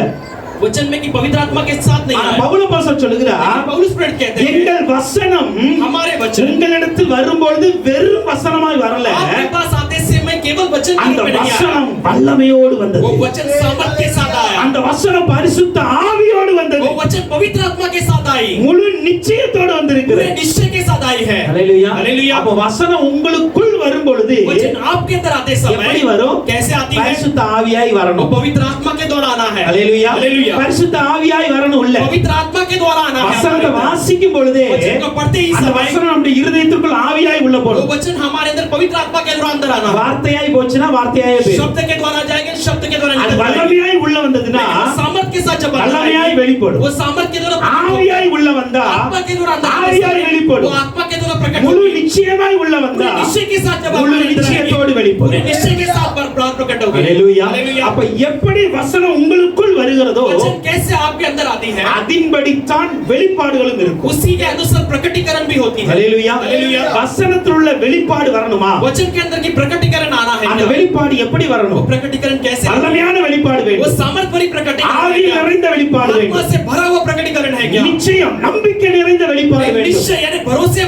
वचन में कि पवित्र आत्मा के साथ नहीं ஆனா आया। பவுல் அப்போஸ்தலன் சொல்கிறார் लेकिन पौलुस प्रेरित कहते हैं, எங்கள் வசனம் हमारे वचन உங்களிடத்தில் வரும்பொழுது வெறும் வசனமாய் வரல. आपके पास आते समय केवल वचन के அந்த रूप में नहीं आया, வசனம் வல்லமையோடு வந்தது. वो वचन सामर्थ्य के साथ आया, அந்த வசனம் பரிசுத்த ஆவியோடு வந்தது. वो वचन पवित्र आत्मा के साथ आई, முழு நிச்சயத்தோடு पूरे வந்திருக்கிறது. निश्चय के साथ आई है। ஹalleluya. हालेलुया। அப்ப வசனம் உங்களுக்குள் வரும் பொழுது वचन आपके अंदर आते समय எப்படி வரும்? कैसे आती है? பரிசுத்த ஆவியாய் वो வரணும். पवित्र आत्मा के द्वारा आना है। ஹalleluya. हालेलुया। பரிசுத்த ஆவியாய் வரணும் இல்ல. पवित्र आत्मा के द्वारा आना है। வசனத்தை வாசிக்கும் பொழுதே वचन को पढ़ते ही அந்த समय வசனம் நம்முடைய இருதயத்துக்குள் ஆவியாய் உள்ள वो போடும். वचन हमारे अंदर पवित्र आत्मा के द्वारा अंदर आना है। வார்த்தையாய் போச்சுனா வார்த்தையாயே போயிடும். शब्द के द्वारा जाएंगे, शब्द के द्वारा அது निकल जाएंगे। வல்லமையாய் உள்ள வந்ததுனா लेकिन वो सामर्थ के साथ जब வல்லமையாய் आएगी, வெளிப்படும். वो सामर्थ के द्वारा ஆவியாய் உள்ள வந்தா आत्मा के द्वारा अंदर आने ஆவியாய் से வெளிப்படும். वो आत्मा के द्वारा प्रकट முழு होगी। நிச்சயமாய் உள்ள வந்தா पूरे निश्चय के साथ जब முழு हमारे अंदर நிச்சயத்தோடு आएगी, வெளிப்படும். पूरे निश्चय के साथ प्रकट होगी। ஹalleluya. हालेलुया। அப்ப எப்படி வசனம் உங்களுக்குள் வருகிறதோ वचन कैसे आपके अंदर आती है, அதின்படித்தான் வெளிப்பாடுகளும் இருக்கும். उसी के अनुसार प्रकटीकरण भी होती है। ஹalleluya. हालेलुया। வசனத்தில் உள்ள வெளிப்பாடு வரணுமா? वचन के अंदर की प्रकटीकरण आना है। அந்த வெளிப்பாடு எப்படி वो வரணும்? प्रकटीकरण कैसे आना है? வல்லமையான வெளிப்பாடு वो வேண்டும். सामर्थ भरी प्रकटीकरण है ஆவி क्या? நிறைந்த வெளிப்பாடு आत्मा வேண்டும். से भरा हुआ प्रकटीकरण है क्या? நிச்சயம் நம்பிக்கை நிறைந்த வெளிப்பாடு एक வேண்டும். निश्चय यानी भरोसे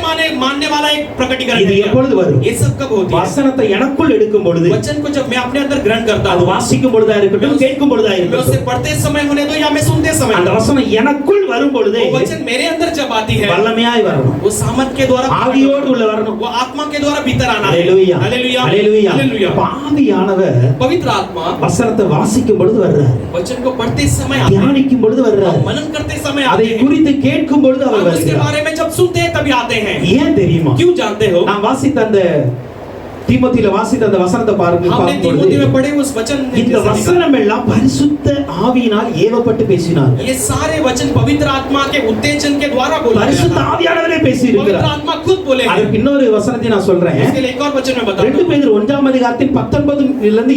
मानने वाला एक प्रकटीकरण இது है क्या? எப்பொழுது வரும்? ये सब कब होती है? வசனத்தை எனக்குள் எடுக்கும் பொழுது, वचन को जब मैं अपने अंदर ग्रहण करता அது हूँ, வாசிக்கும் பொழுதா இருக்கட்டும் கேட்கும் பொழுதா मैं उसे இருக்கட்டும், पढ़ते समय होने दो या मैं सुनते समय, அந்த வசனம் எனக்குள் வரும் பொழுது वो वचन मेरे अंदर जब आती है, வல்லமையாய் வரணும். वो सामर्थ के द्वारा, ஆவியோடு உள்ள வரணும். वो आत्मा के द्वारा भीतर आना है। ஹalleluya. हालेलुया। ஹalleluya. हालेलुया। அப்ப ஆவியானவர் पवित्र आत्मा வசனத்தை வாசிக்கும் பொழுது வர்றார். वचन को पढ़ते समय आते हैं, தியானிக்கும் பொழுது வர்றார். मनन करते समय அதை आते हैं, குறித்து கேட்கும் பொழுது அவர் हम उसके வருகிறார். बारे में जब सुनते हैं तभी आते हैं। ஏன் தெரியுமா? क्यों जानते हो? நான் வாசித்த அந்த தீமோத்தேயுல வாசித்த அந்த வசனத்தை हमने பார்க்கும் तीमुथी பொழுது में पढ़े उस वचन में இந்த जैसे लिखा, வசனம் எல்லாம் பரிசுத்த ஆவியினால் ஏவப்பட்டு பேசினார். ये सारे वचन पवित्र आत्मा के उत्तेजन के द्वारा बोला गया பரிசுத்த था। ஆவியானவரே பேசி पवित्र இருக்கிறார். आत्मा खुद बोले हैं। அதற்கு இன்னொரு வசனத்தை நான் சொல்றேன். इसके लिए एक और वचन में बताता 2 हूं। பேதுரு 1ஆம் அதிகாரத்தின் 19 இருந்து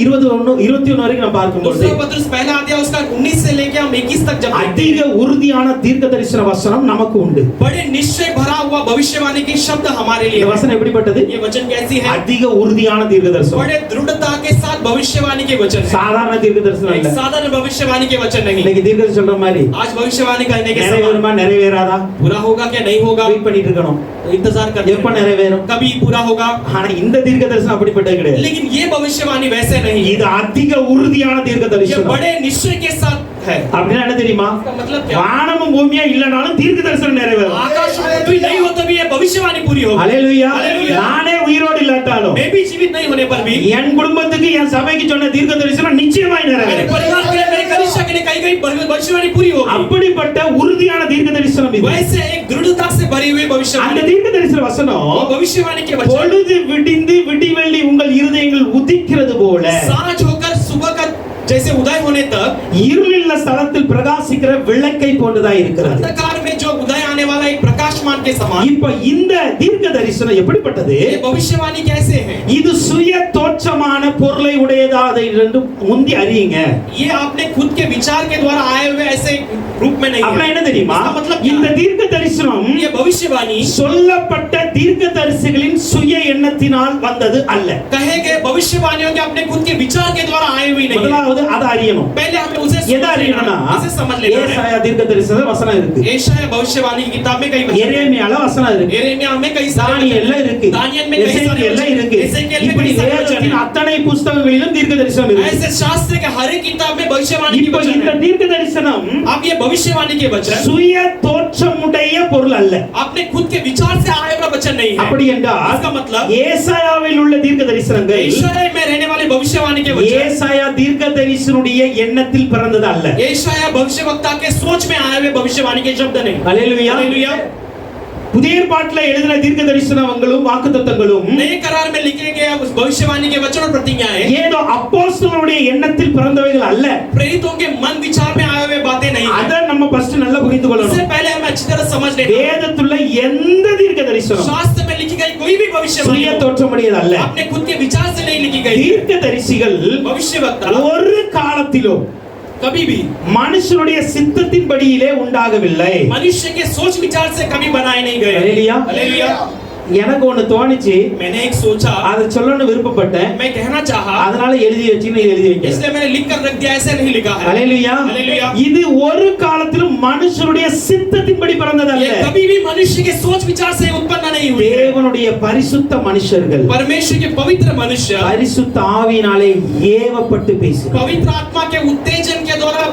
21 வரைக்கும் நான் பார்க்கும்போது दूसरा पत्रस पहला अध्याय उसका 19 से लेके हम 21 तक जब देखते அதிக हैं, உறுதியான தீர்க்க தரிசன வசனம் நமக்கு உண்டு. बड़े निश्चय भरा हुआ भविष्यवाणी के शब्द हमारे लिए இந்த है। வசனம் எப்படிப்பட்டது? ये वचन कैसी है? அதிக உறுதியான தீர்க்க தரிசனம். बड़े दृढ़ता के साथ भविष्यवाणी के वचन है। சாதாரண தீர்க்க தரிசனம் एक இல்ல. साधारण भविष्यवाणी के वचन नहीं। இன்னைக்கு தீர்க்க தரிசனம் சொல்ற மாதிரி आज भविष्यवाणी करने के समान நிறைவேறுமா நிறைவேறாதா पूरा होगा क्या नहीं होगा, வெயிட் பண்ணிட்டு இருக்கணும். तो इंतजार करते எப்ப हैं। நிறைவேறும்? कभी पूरा होगा, ஆனா இந்த தீர்க்க தரிசனம் அப்படிப்பட்டது கிடையாது. लेकिन ये भविष्यवाणी वैसे नहीं। இது அதிக உறுதியான தீர்க்க ये தரிசனம். बड़े निश्चय के साथ है। அப்படின்னா என்ன தெரியுமா? इसका मतलब क्या? வானமும் பூமியா இல்லனாலும் தீர்க்க தரிசனம் நிறைவேறும். आकाश और पृथ्वी नहीं हो तभी ये भविष्यवाणी पूरी होगी। ஹalleluya. हालेलुया। நானே உயிரோடு இல்லாட்டாலும் मैं भी जीवित नहीं होने पर भी என் குடும்பத்துக்கு என் சபைக்கு சொன்ன தீர்க்க தரிசனம் நிச்சயமாய் मेरे நிறைவேறும். परिवार के लिए, मेरे कनिष्ठा के लिए कहीं कहीं भविष्यवाणी पूरी होगी। அப்படிப்பட்ட உறுதியான தீர்க்க தரிசனம் இது. वैसे एक दृढ़ता से भरी हुई அந்த भविष्यवाणी, தீர்க்க தரிசன வசனம் वो भविष्यवाणी के वचन பொழுது விடிந்து விடிவெள்ளி உங்கள் இருதயங்கள் உதிக்கிறது போல सांझ होकर सुबह का जैसे उदय होने तक இருளில் ஸ்தலத்தில் பிரகாசிக்கிற விளக்கை போன்றதா இருக்கிறது. अंधकार में जो उदय आने वाला एक प्रकाशमान के समान। இப்ப இந்த தீர்க்க தரிசனம் எப்படிப்பட்டது? ये भविष्यवाणी कैसे है? இது சுய தோற்றமான பொருளை உடையதாக என்று முந்தி அறியுங்க. ये आपने खुद के विचार के द्वारा आए हुए ऐसे रूप में नहीं அப்படின்னா है। என்ன தெரியுமா? इसका मतलब क्या இந்த है? தீர்க்க தரிசனம் ये भविष्यवाणी சொல்லப்பட்ட தீர்க்க தரிசிகளின் சுய எண்ணத்தினால் வந்தது அல்ல. कहे गए भविष्यवाणियों के अपने खुद के विचार के द्वारा आए हुई नहीं है। முதலாவது அதை அறியணும். पहले हमें उसे எதை समझ लेना அறியணும்னா है, इसे समझ लेना है। ஏசாயா தீர்க்க தரிசன வசனம் இருக்கு. एशाया भविष्यवाणी की किताब में कई वचन हैं। எரேமியால வசனம் இருக்கு. यिर्मयाह में कई सारे தானியேல்ல वचन हैं। இருக்கு. दानियेल में कई सारे எசேக்கியேல்ல वचन हैं। இருக்கு. एसेकियेल में இப்படி कई सारे वचन வேதத்தின் हैं। அத்தனை புத்தகங்களிலும் தீர்க்க தரிசனம் இருக்கு. ऐसे शास्त्र के हर एक किताब में भविष्यवाणी की இப்போ वचन இந்த है। தீர்க்க தரிசனம் अब ये भविष्यवाणी के वचन சுய தோற்றமுடைய பொருள் அல்ல. अपने खुद के विचार से आए हुआ वचन नहीं है। அப்படி என்றால் इसका मतलब ஏசாயாவில் உள்ள தீர்க்க தரிசனங்கள் एशाया में रहने वाले भविष्यवाणी के वचन ஏசாயா தீர்க்க தரிசனுடைய எண்ணத்தில் பிறந்தது அல்ல. एशाया भविष्यवक्ता के सोच में आए हुए भविष्यवाणी के शब्द नहीं। ஹalleluya. हालेलुया। புதிய ஏற்பாட்டில் எழுதின தீர்க்க தரிசனங்களும் வாக்குத்தத்தங்களும் नए करार में लिखे गए उस भविष्यवाणी के वचन और प्रतिज्ञाएं ஏதோ அப்போஸ்தலருடைய எண்ணத்தில் பிறந்தவைகள் அல்ல. प्रेरितों के मन विचार में आए हुए बातें नहीं है। அத நம்ம ஃபர்ஸ்ட் நல்லா புரிந்து इससे கொள்ளணும். पहले हमें अच्छी तरह समझ लेना வேதத்துள்ள எந்த தீர்க்க தரிசனம் शास्त्र में लिखी गई कोई भी भविष्यवाणी சுய தோற்றமுடையது அல்ல. अपने खुद के विचार से नहीं लिखी गई। தீர்க்க தரிசிகள் भविष्यवक्ता ஒரு காலத்திலும் कभी भी மனுஷனுடைய சித்தத்தின்படியிலே உண்டாகவில்லை. मनुष्य के सोच विचार से कभी बनाए नहीं गए। हालेलुया। हालेलुया। எனக்கு ஒன்னு தோணுச்சு, मैंने एक सोचा, அத சொல்லணும்னு விருப்பப்பட்டேன், मैं कहना चाहा, அதனால எழுதி வச்சின்னு எழுதி வைக்கிறேன். इसलिए मैंने लिख कर रख दिया, ऐसे नहीं लिखा है। हालेलुया। हालेलुया। இது ஒரு காலத்திலும் மனுஷனுடைய சித்தத்தின்படி பிறந்ததல்ல. ये कभी भी मनुष्य के सोच विचार से उत्पन्न नहीं हुई है। தேவனுடைய பரிசுத்த மனுஷர்கள் परमेश्वर के पवित्र मनुष्य பரிசுத்த ஆவியினாலே ஏவப்பட்டு பேசுகிறார். पवित्र आत्मा के उत्तेजन के द्वारा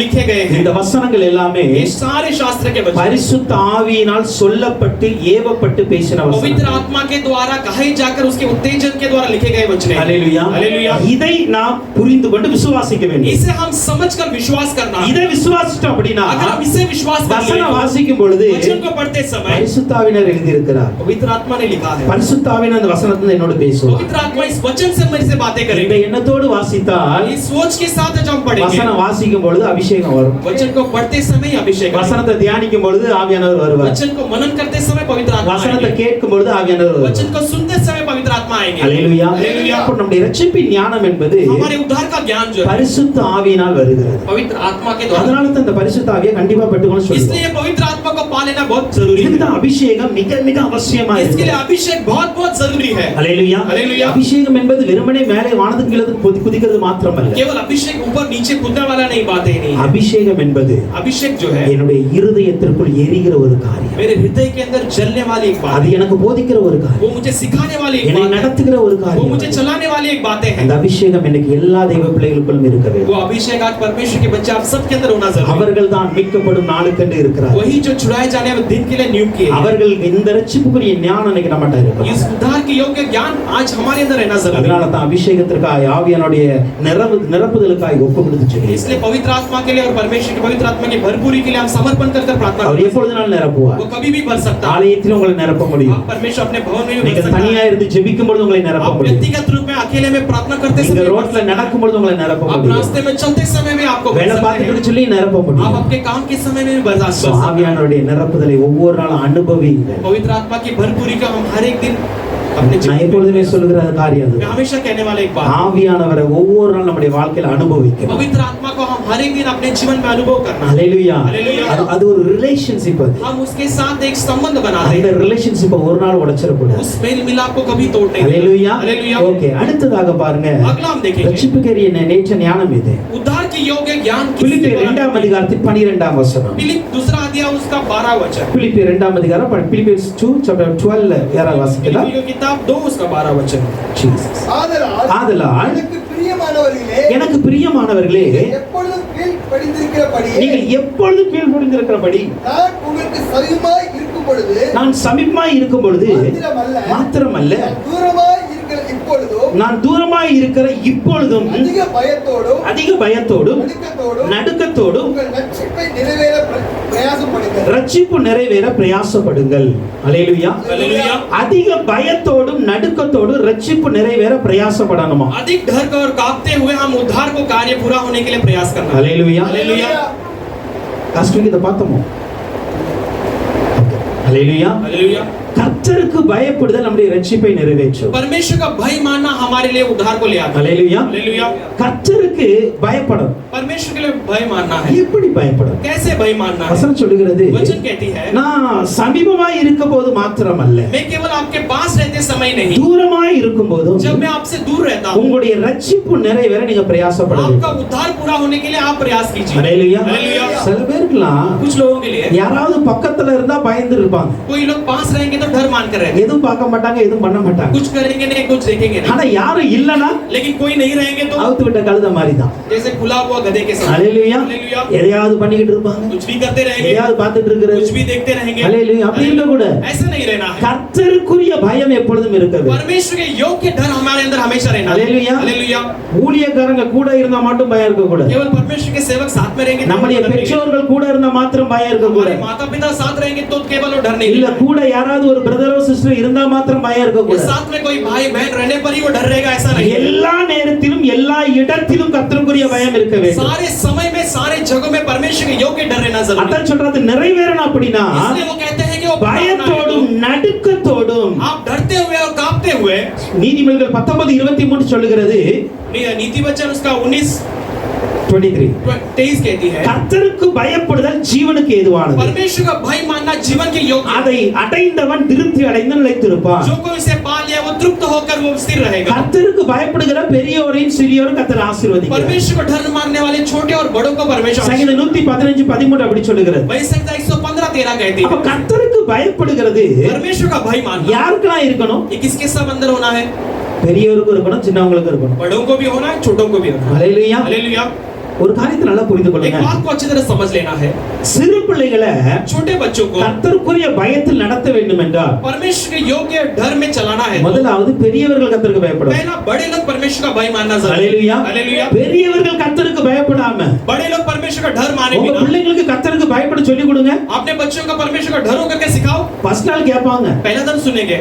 लिखे गए हैं। இந்த வசனங்கள் எல்லாமே ये सारे शास्त्र के वचन பரிசுத்த ஆவியினால் சொல்லப்பட்டு ஏவப்பட்டு பேசின पवित्र வசனங்கள். आत्मा के द्वारा कहे जाकर उसके उत्तेजन के द्वारा लिखे गए वचन हैं। ஹalleluya. हालेलुया। இதை நாம் புரிந்து கொண்டு விசுவாசிக்க வேண்டும். इसे हम समझकर विश्वास करना। இதை விசுவாசிட்டோம் அப்படினா अगर हम इसे विश्वास कर வசனம் लें, வாசிக்கும் பொழுது वचन को पढ़ते समय பரிசுத்த ஆவியானவர் எழுதி இருக்கிறார். पवित्र आत्मा ने लिखा है। பரிசுத்த ஆவியானவர் அந்த வசனத்தை என்னோடு பேசுவார். पवित्र आत्मा इस वचन से मेरे से बातें இந்த करेंगे। எண்ணத்தோடு வாசித்தால் इस सोच के साथ जब हम पढ़ेंगे, வசனம் வாசிக்கும் பொழுது அபிஷேகம் வரும். वचन को पढ़ते समय अभिषेक, வசனத்தை தியானிக்கும் பொழுது ஆவியானவர் வருவார். वचन को मनन करते समय पवित्र आत्मा வசனத்தை आएंगे। கேட்கும் பொழுது ஆவியானவர் வருவார். वचन को सुनते समय पवित्र आत्मा आएंगे। ஹalleluya. हालेलुया। அப்ப நம்முடைய இரட்சிப்பின் ஞானம் என்பது हमारे उद्धार का ज्ञान जो है பரிசுத்த ஆவியினால் வருகிறது. पवित्र आत्मा के द्वारा, அதனால தான் இந்த பரிசுத்த ஆவியை கண்டிப்பா பெற்றுக்கொள்ள சொல்றோம். इसलिए पवित्र आत्मा को पा लेना बहुत जरूरी இதுக்கு है। தான் அபிஷேகம் மிக மிக அவசியமா इसके இருக்கு. लिए अभिषेक बहुत बहुत जरूरी है। ஹalleluya. हालेलुया। அபிஷேகம் என்பது வெறுமனே மேலே வானத்துக்கு கீழே குதிக்கிறது மாத்திரமல்ல. केवल अभिषेक ऊपर नीचे कूदने वाला नहीं, बातें नहीं है। அபிஷேகம் என்பது अभिषेक जो है என்னுடைய இருதயத்திற்குள் எரிகிற ஒரு காரியம். मेरे हृदय के अंदर जलने वाली एक बात அது है। எனக்கு போதிக்கிற ஒரு वो காரியம். मुझे सिखाने वाली एक என்னை बात है। நடத்துகிற ஒரு वो காரியம். मुझे चलाने वाली एक बातें हैं। அந்த அபிஷேகம் எனக்கு எல்லா தெய்வ பிள்ளைகளுக்குள்ளும் இருக்க वो வேண்டும். अभिषेक आज परमेश्वर के बच्चे आप सबके अंदर होना जरूरी है। அவர்கள் தான் மீட்கப்படும் நாளுக்கென்று இருக்கிறார். वही जो छुड़ाए जाने वाले दिन के लिए नियुक्त किए हैं। அவர்கள் இந்த ரட்சிப்புக்குரிய ஞானம் இன்னைக்கு நம்மட்ட இருக்கு. इस उद्धार के योग्य ज्ञान आज हमारे अंदर रहना जरूरी அதனால है। தான் அபிஷேகத்திற்காக ஆவியானுடைய நிரப்புதலுக்காக ஒப்பு கொடுத்து சொல்லுங்க. इसलिए पवित्र आत्मा के लिए और परमेश्वर की पवित्र आत्मा की भरपूरी के लिए हम समर्पण कर प्रार्थना அவர் करते हैं। எப்பொழுதுனாலும் நிரப்புவார். वो कभी भी भर सकता है। ஆலயத்தில் உங்களை நிரப்ப முடியும். आप परमेश्वर अपने भवन में भी நீங்க भर सकता தனியா है। இருந்து ஜெபிக்கும் பொழுது உங்களை நிரப்ப आप முடியும். व्यक्तिगत रूप में अकेले में प्रार्थना करते நீங்க समय ரோட்ல நடக்கும் பொழுது உங்களை நிரப்ப आप முடியும். रास्ते में चलते समय में आपको भर வேலை सकते பார்த்துட்டு हैं। சொல்லி நிரப்ப आप முடியும். आपके काम के समय में भी बर्दाश्त कर सकते हैं। ஆவியானுடைய நிரப்புதலை ஒவ்வொரு நாளும் அனுபவிங்க. पवित्र आत्मा की भरपूरी का हम हर एक दिन अपने நான் जीवन में எப்பொழுதுமே சொல்லுகிற காரியம் मैं அது. हमेशा कहने वाला एक बात, ஆவியானவரை ஒவ்வொரு நாள் நம்முடைய வாழ்க்கையில அனுபவிக்கணும். पवित्र आत्मा को हम हर एक दिन अपने जीवन में अनुभव करना है। ஹalleluya. Hallelujah. அது ஒரு ரிலேஷன்ஷிப் அது. हम उसके साथ एक संबंध बनाते அந்த हैं। ரிலேஷன்ஷிப்பை ஒரு நாள் உடைச்சிடக்கூடாது. उस मेल मिलाप को कभी तोड़ने नहीं ஹalleluya. देना। हालेलुया। ஓகே, அடுத்ததாக பாருங்க. अगला हम देखेंगे ரட்சிப்புக்கரிய நேற்ற ஞானம் இது. उद्धार की योग्य ज्ञान பிலிப்பியர் 2ஆம் அதிகாரத்தின் 12ஆம் வசனம். फिलिप दूसरा अध्याय उसका 12 वचन, பிலிப்பியர் 2ஆம் அதிகாரம் பிலிப்பியர் 2 chapter 12 யாராவது வாசிக்கலாம்? फिलिपियों की किताब 2 उसका 12 वचन। ஜீசஸ். ஆதலால் ஆதலால் எனக்கு பிரியமானவர்களே, எனக்கு பிரியமானவர்களே, எப்பொழுதும் கீழ்ப்படிந்திருக்கிறபடி நீங்கள் எப்பொழுதும் கீழ்ப்படிந்திருக்கிறபடி நான் உங்களுக்கு சமீபமாய் இருக்கும் பொழுது நான் சமீபமாய் இருக்கும் பொழுது மாத்திரமல்ல நான் தூரமாய் இருக்கிற இப்பொழுதும் அதிக பயத்தோடும் நடுக்கத்தோடும் உங்கள் ரட்சிப்பை நிறைவேற பிரயாசப்படுங்கள். ரட்சிப்பு நிறைவேற பிரயாசப்படுங்கள். அல்லேலூயா. हालेलुया। அதிக பயத்தோடும் நடுக்கத்தோடும் ரட்சிப்பு நிறைவேற பிரயாசப்படணுமா? अधिक डर का और कांपते हुए हम उद्धार को कार्य पूरा होने के लिए प्रयास करना है। அல்லேலூயா. हालेलुया। லாஸ்ட் வீக் இத பார்த்தோமோ? அல்லேலூயா. हालेलुया। கர்த்தருக்கு பயப்படுதல் நம்முடைய ரட்சிப்பை நிறைவேற்றும். परमेश्वर का भय मानना हमारे लिए उद्धार को ले आता है। அல்லேலூயா. हालेलुया। கர்த்தருக்கு பயப்படும். परमेश्वर के लिए भय मानना है। எப்படி பயப்படும்? कैसे भय मानना है? வசனம் சொல்லுகிறது, वचन कहती है, நான் சமீபமாய் இருக்கும்போது மாத்திரமல்ல, मैं केवल आपके पास रहते समय नहीं, தூரமாய் இருக்கும்போதும் जब मैं आपसे दूर रहता हूँ, உங்களுடைய ரட்சிப்பு நிறைவேற நீங்க பிரயாசப்பட வேண்டும். आपका उद्धार पूरा होने के लिए आप प्रयास कीजिए। அல்லேலூயா. हालेलुया। சில பேருக்குலாம் कुछ लोगों के लिए யாராவது பக்கத்துல இருந்தா பயந்து இருப்பாங்க. कोई लोग पास रहेंगे तो डर मान कर रहेंगे, எதுவும் பார்க்க மாட்டாங்க, எதுவும் பண்ண மாட்டாங்க. कुछ करेंगे नहीं, कुछ देखेंगे नहीं। ஆனா யாரும் இல்லனா लेकिन कोई नहीं रहेंगे तो அவுத்து விட்ட கழுத மாதிரி தான். जैसे खुला हुआ गधे के समान। அல்லேலூயா. हालेलुया। எதையாவது பண்ணிக்கிட்டு இருப்பாங்க, कुछ भी करते रहेंगे, எதையாவது பார்த்துட்டு कुछ இருக்கிறது. भी देखते रहेंगे। அல்லேலூயா. அப்படி இல்ல கூட ऐसा नहीं रहना है। கர்த்தருக்குரிய பயம் எப்பொழுதும் இருக்க வேண்டும். परमेश्वर के योग्य डर हमारे अंदर हमेशा हमेशा रहना। हालेलुया। हालेलुया। ஊழியக்காரங்க கூட இருந்தா மட்டும் பயம் இருக்க கூடாது. केवल परमेश्वर के सेवक साथ में रहेंगे நம்முடைய பெற்றோர்கள் கூட இருந்தா மாத்திரம் பயம் இருக்க हमारे கூடாது. माता पिता साथ रहेंगे तो केवल वो डर नहीं இல்ல கூட யாராவது ஒரு பிரதரோ சிஸ்டர் இருந்தா மாத்திரம் பயம் இருக்க கூடாது. साथ में कोई भाई बहन रहने पर ही वो डर रहेगा ऐसा नहीं। எல்லா நேரத்திலும் எல்லா இடத்திலும் கர்த்தருக்குரிய பயம் இருக்க வேண்டும். सारे समय में सारे जगहों में परमेश्वर के योग्य डर रहना जरूरी है। அதான் சொல்றது நிறைவேறணும் அப்படினா इसलिए वो कहते हैं कि वो பயத்தோடும் நடுக்கத்தோடும் आप डरते हुए और कांपते हुए। நீதிமொழிகள் 19:23 சொல்லுகிறது, नीति वचन उसका 19:23 कहती है கர்த்தருக்கு பயப்படுதல் ஜீவனுக்கு ஏதுவானது. परमेश्वर का भय मानना जीवन के योग्य। அதை அடைந்தவன் திருப்தி அடைந்து நிலைத்திருப்பான். जो कोई उसे पा लिया वो तृप्त होकर वो स्थिर रहेगा। கர்த்தருக்கு பயப்படுகிற பெரியோரையும் சிறியோரையும் கர்த்தர் ஆசீர்வதிக்கிறார். परमेश्वर को डर मानने वाले छोटे और बड़ों को परमेश्वर சங்கீதம் 115:13 அப்படி சொல்லுகிறது. वही संख्या 115:13 कहती அப்ப है। கர்த்தருக்கு பயப்படுகிறது परमेश्वर का भय मानना யாருக்கெல்லாம் இருக்கணும்? ये किसके सब अंदर होना है? பெரியவருக்கும் இருக்கணும், சின்னவங்களுக்கும் இருக்கணும். बड़ों को भी होना है, छोटों को भी होना है। ஹalleluya. हालेलुया। ஒரு காரியத்தை நல்லா புரிந்து एक கொள்ளுங்க. बात को अच्छी तरह समझ लेना है। சிறு பிள்ளைகளை छोटे बच्चों को கர்த்தருக்குரிய பயத்தில் நடத்த வேண்டும் என்றால் परमेश्वर के योग्य डर में चलाना है। முதலாவது பெரியவர்கள் கர்த்தருக்கு பயப்படணும். पहला बड़े लोग परमेश्वर का भय मानना जरूरी है। ஹalleluya. हालेलुया। பெரியவர்கள் கர்த்தருக்கு பயப்படாம बड़े लोग परमेश्वर का डर माने உங்க बिना பிள்ளைங்களுக்கு கர்த்தருக்கு பயப்பட சொல்லி கொடுங்க. अपने बच्चों को परमेश्वर का डर होकर के सिखाओ। ஃபர்ஸ்ட் நாள் கேட்பாங்க, पहला दिन सुनेंगे,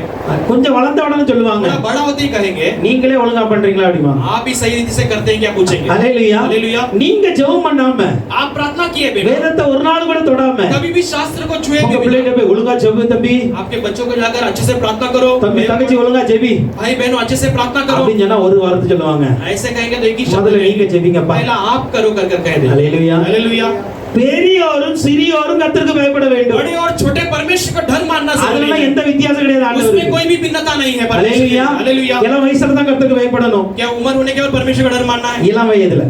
கொஞ்சம் வளர்ந்த உடனே சொல்லுவாங்க, थोड़ा बड़ा होते ही कहेंगे நீங்களே ஒழுங்கா பண்றீங்களா அப்படிமா. आप ही सही रीति से करते हैं क्या पूछेंगे। ஹalleluya. हालेलुया। நீங்க ஜெபம் பண்ணாம आप प्रार्थना किए बिना வேதத்தை ஒரு நாள் கூட தொடாம कभी भी शास्त्र को छुए உங்க बिना பிள்ளைகிட்ட போய் ஒழுங்கா ஜெபு தம்பி, आपके बच्चों को जाकर अच्छे से प्रार्थना करो, தம்பி தங்கச்சி ஒழுங்கா ஜெபி भाई बहनों अच्छे से प्रार्थना करो, அப்படின்னு சொன்னா ஒரு வார்த்தை சொல்லுவாங்க, ऐसे कहेंगे तो एक ही शब्द முதல்ல நீங்க ஜெபிங்கப்பா. पहला आप करो कर कह दे। ஹalleluya. हालेलुया। பெரியோரும் சிறியோரும் கர்த்தருக்கு பயப்பட வேண்டும். बड़े और छोटे परमेश्वर का डर मानना जरूरी அதனால है। எந்த வித்தியாசம் கிடையாது उसमें ஆண்டவருக்கு. कोई भी भिन्नता नहीं है परमेश्वर की। ஹalleluya. हालेलुया। இளம் வயசுல தான் கர்த்தருக்கு பயப்படணும். क्या उम्र होने के बाद परमेश्वर का डर मानना है? இளம் வயதுல